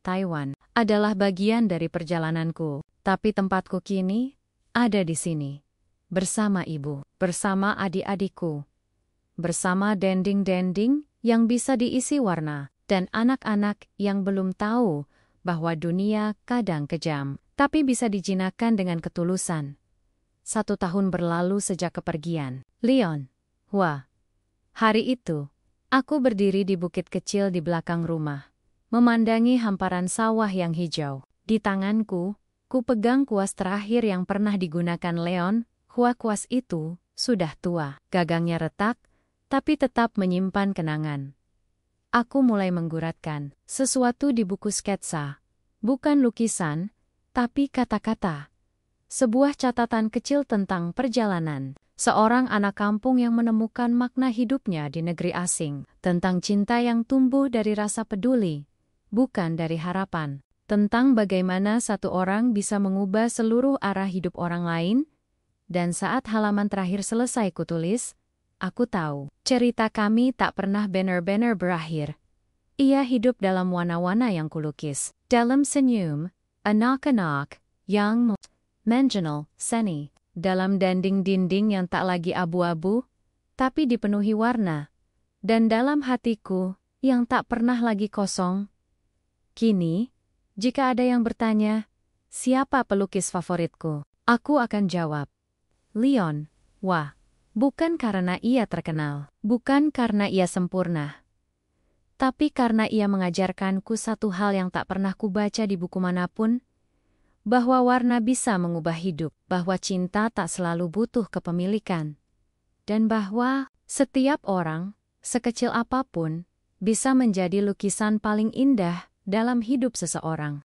Taiwan adalah bagian dari perjalananku, tapi tempatku kini ada di sini. Bersama ibu, bersama adik-adikku, bersama dinding-dinding yang bisa diisi warna, dan anak-anak yang belum tahu bahwa dunia kadang kejam, tapi bisa dijinakkan dengan ketulusan. 1 tahun berlalu sejak kepergian Leon Hua. Hari itu, aku berdiri di bukit kecil di belakang rumah, memandangi hamparan sawah yang hijau. Di tanganku, ku pegang kuas terakhir yang pernah digunakan Leon Hua. Kuas itu sudah tua, gagangnya retak, tapi tetap menyimpan kenangan. Aku mulai mengguratkan sesuatu di buku sketsa, bukan lukisan, tapi kata-kata. Sebuah catatan kecil tentang perjalanan, Seorang anak kampung yang menemukan makna hidupnya di negeri asing, tentang cinta yang tumbuh dari rasa peduli, bukan dari harapan, tentang bagaimana satu orang bisa mengubah seluruh arah hidup orang lain, dan saat halaman terakhir selesai kutulis, aku tahu, cerita kami tak pernah benar-benar berakhir. Ia hidup dalam warna-warna yang kulukis, dalam senyum, anak-anak, yang mengenal seni. Dalam dinding-dinding yang tak lagi abu-abu, tapi dipenuhi warna, dan dalam hatiku yang tak pernah lagi kosong. Kini, jika ada yang bertanya, siapa pelukis favoritku? Aku akan jawab, Leon. Wah, bukan karena ia terkenal, bukan karena ia sempurna, tapi karena ia mengajarkanku satu hal yang tak pernah kubaca di buku manapun, bahwa warna bisa mengubah hidup, bahwa cinta tak selalu butuh kepemilikan, dan bahwa setiap orang, sekecil apapun, bisa menjadi lukisan paling indah dalam hidup seseorang.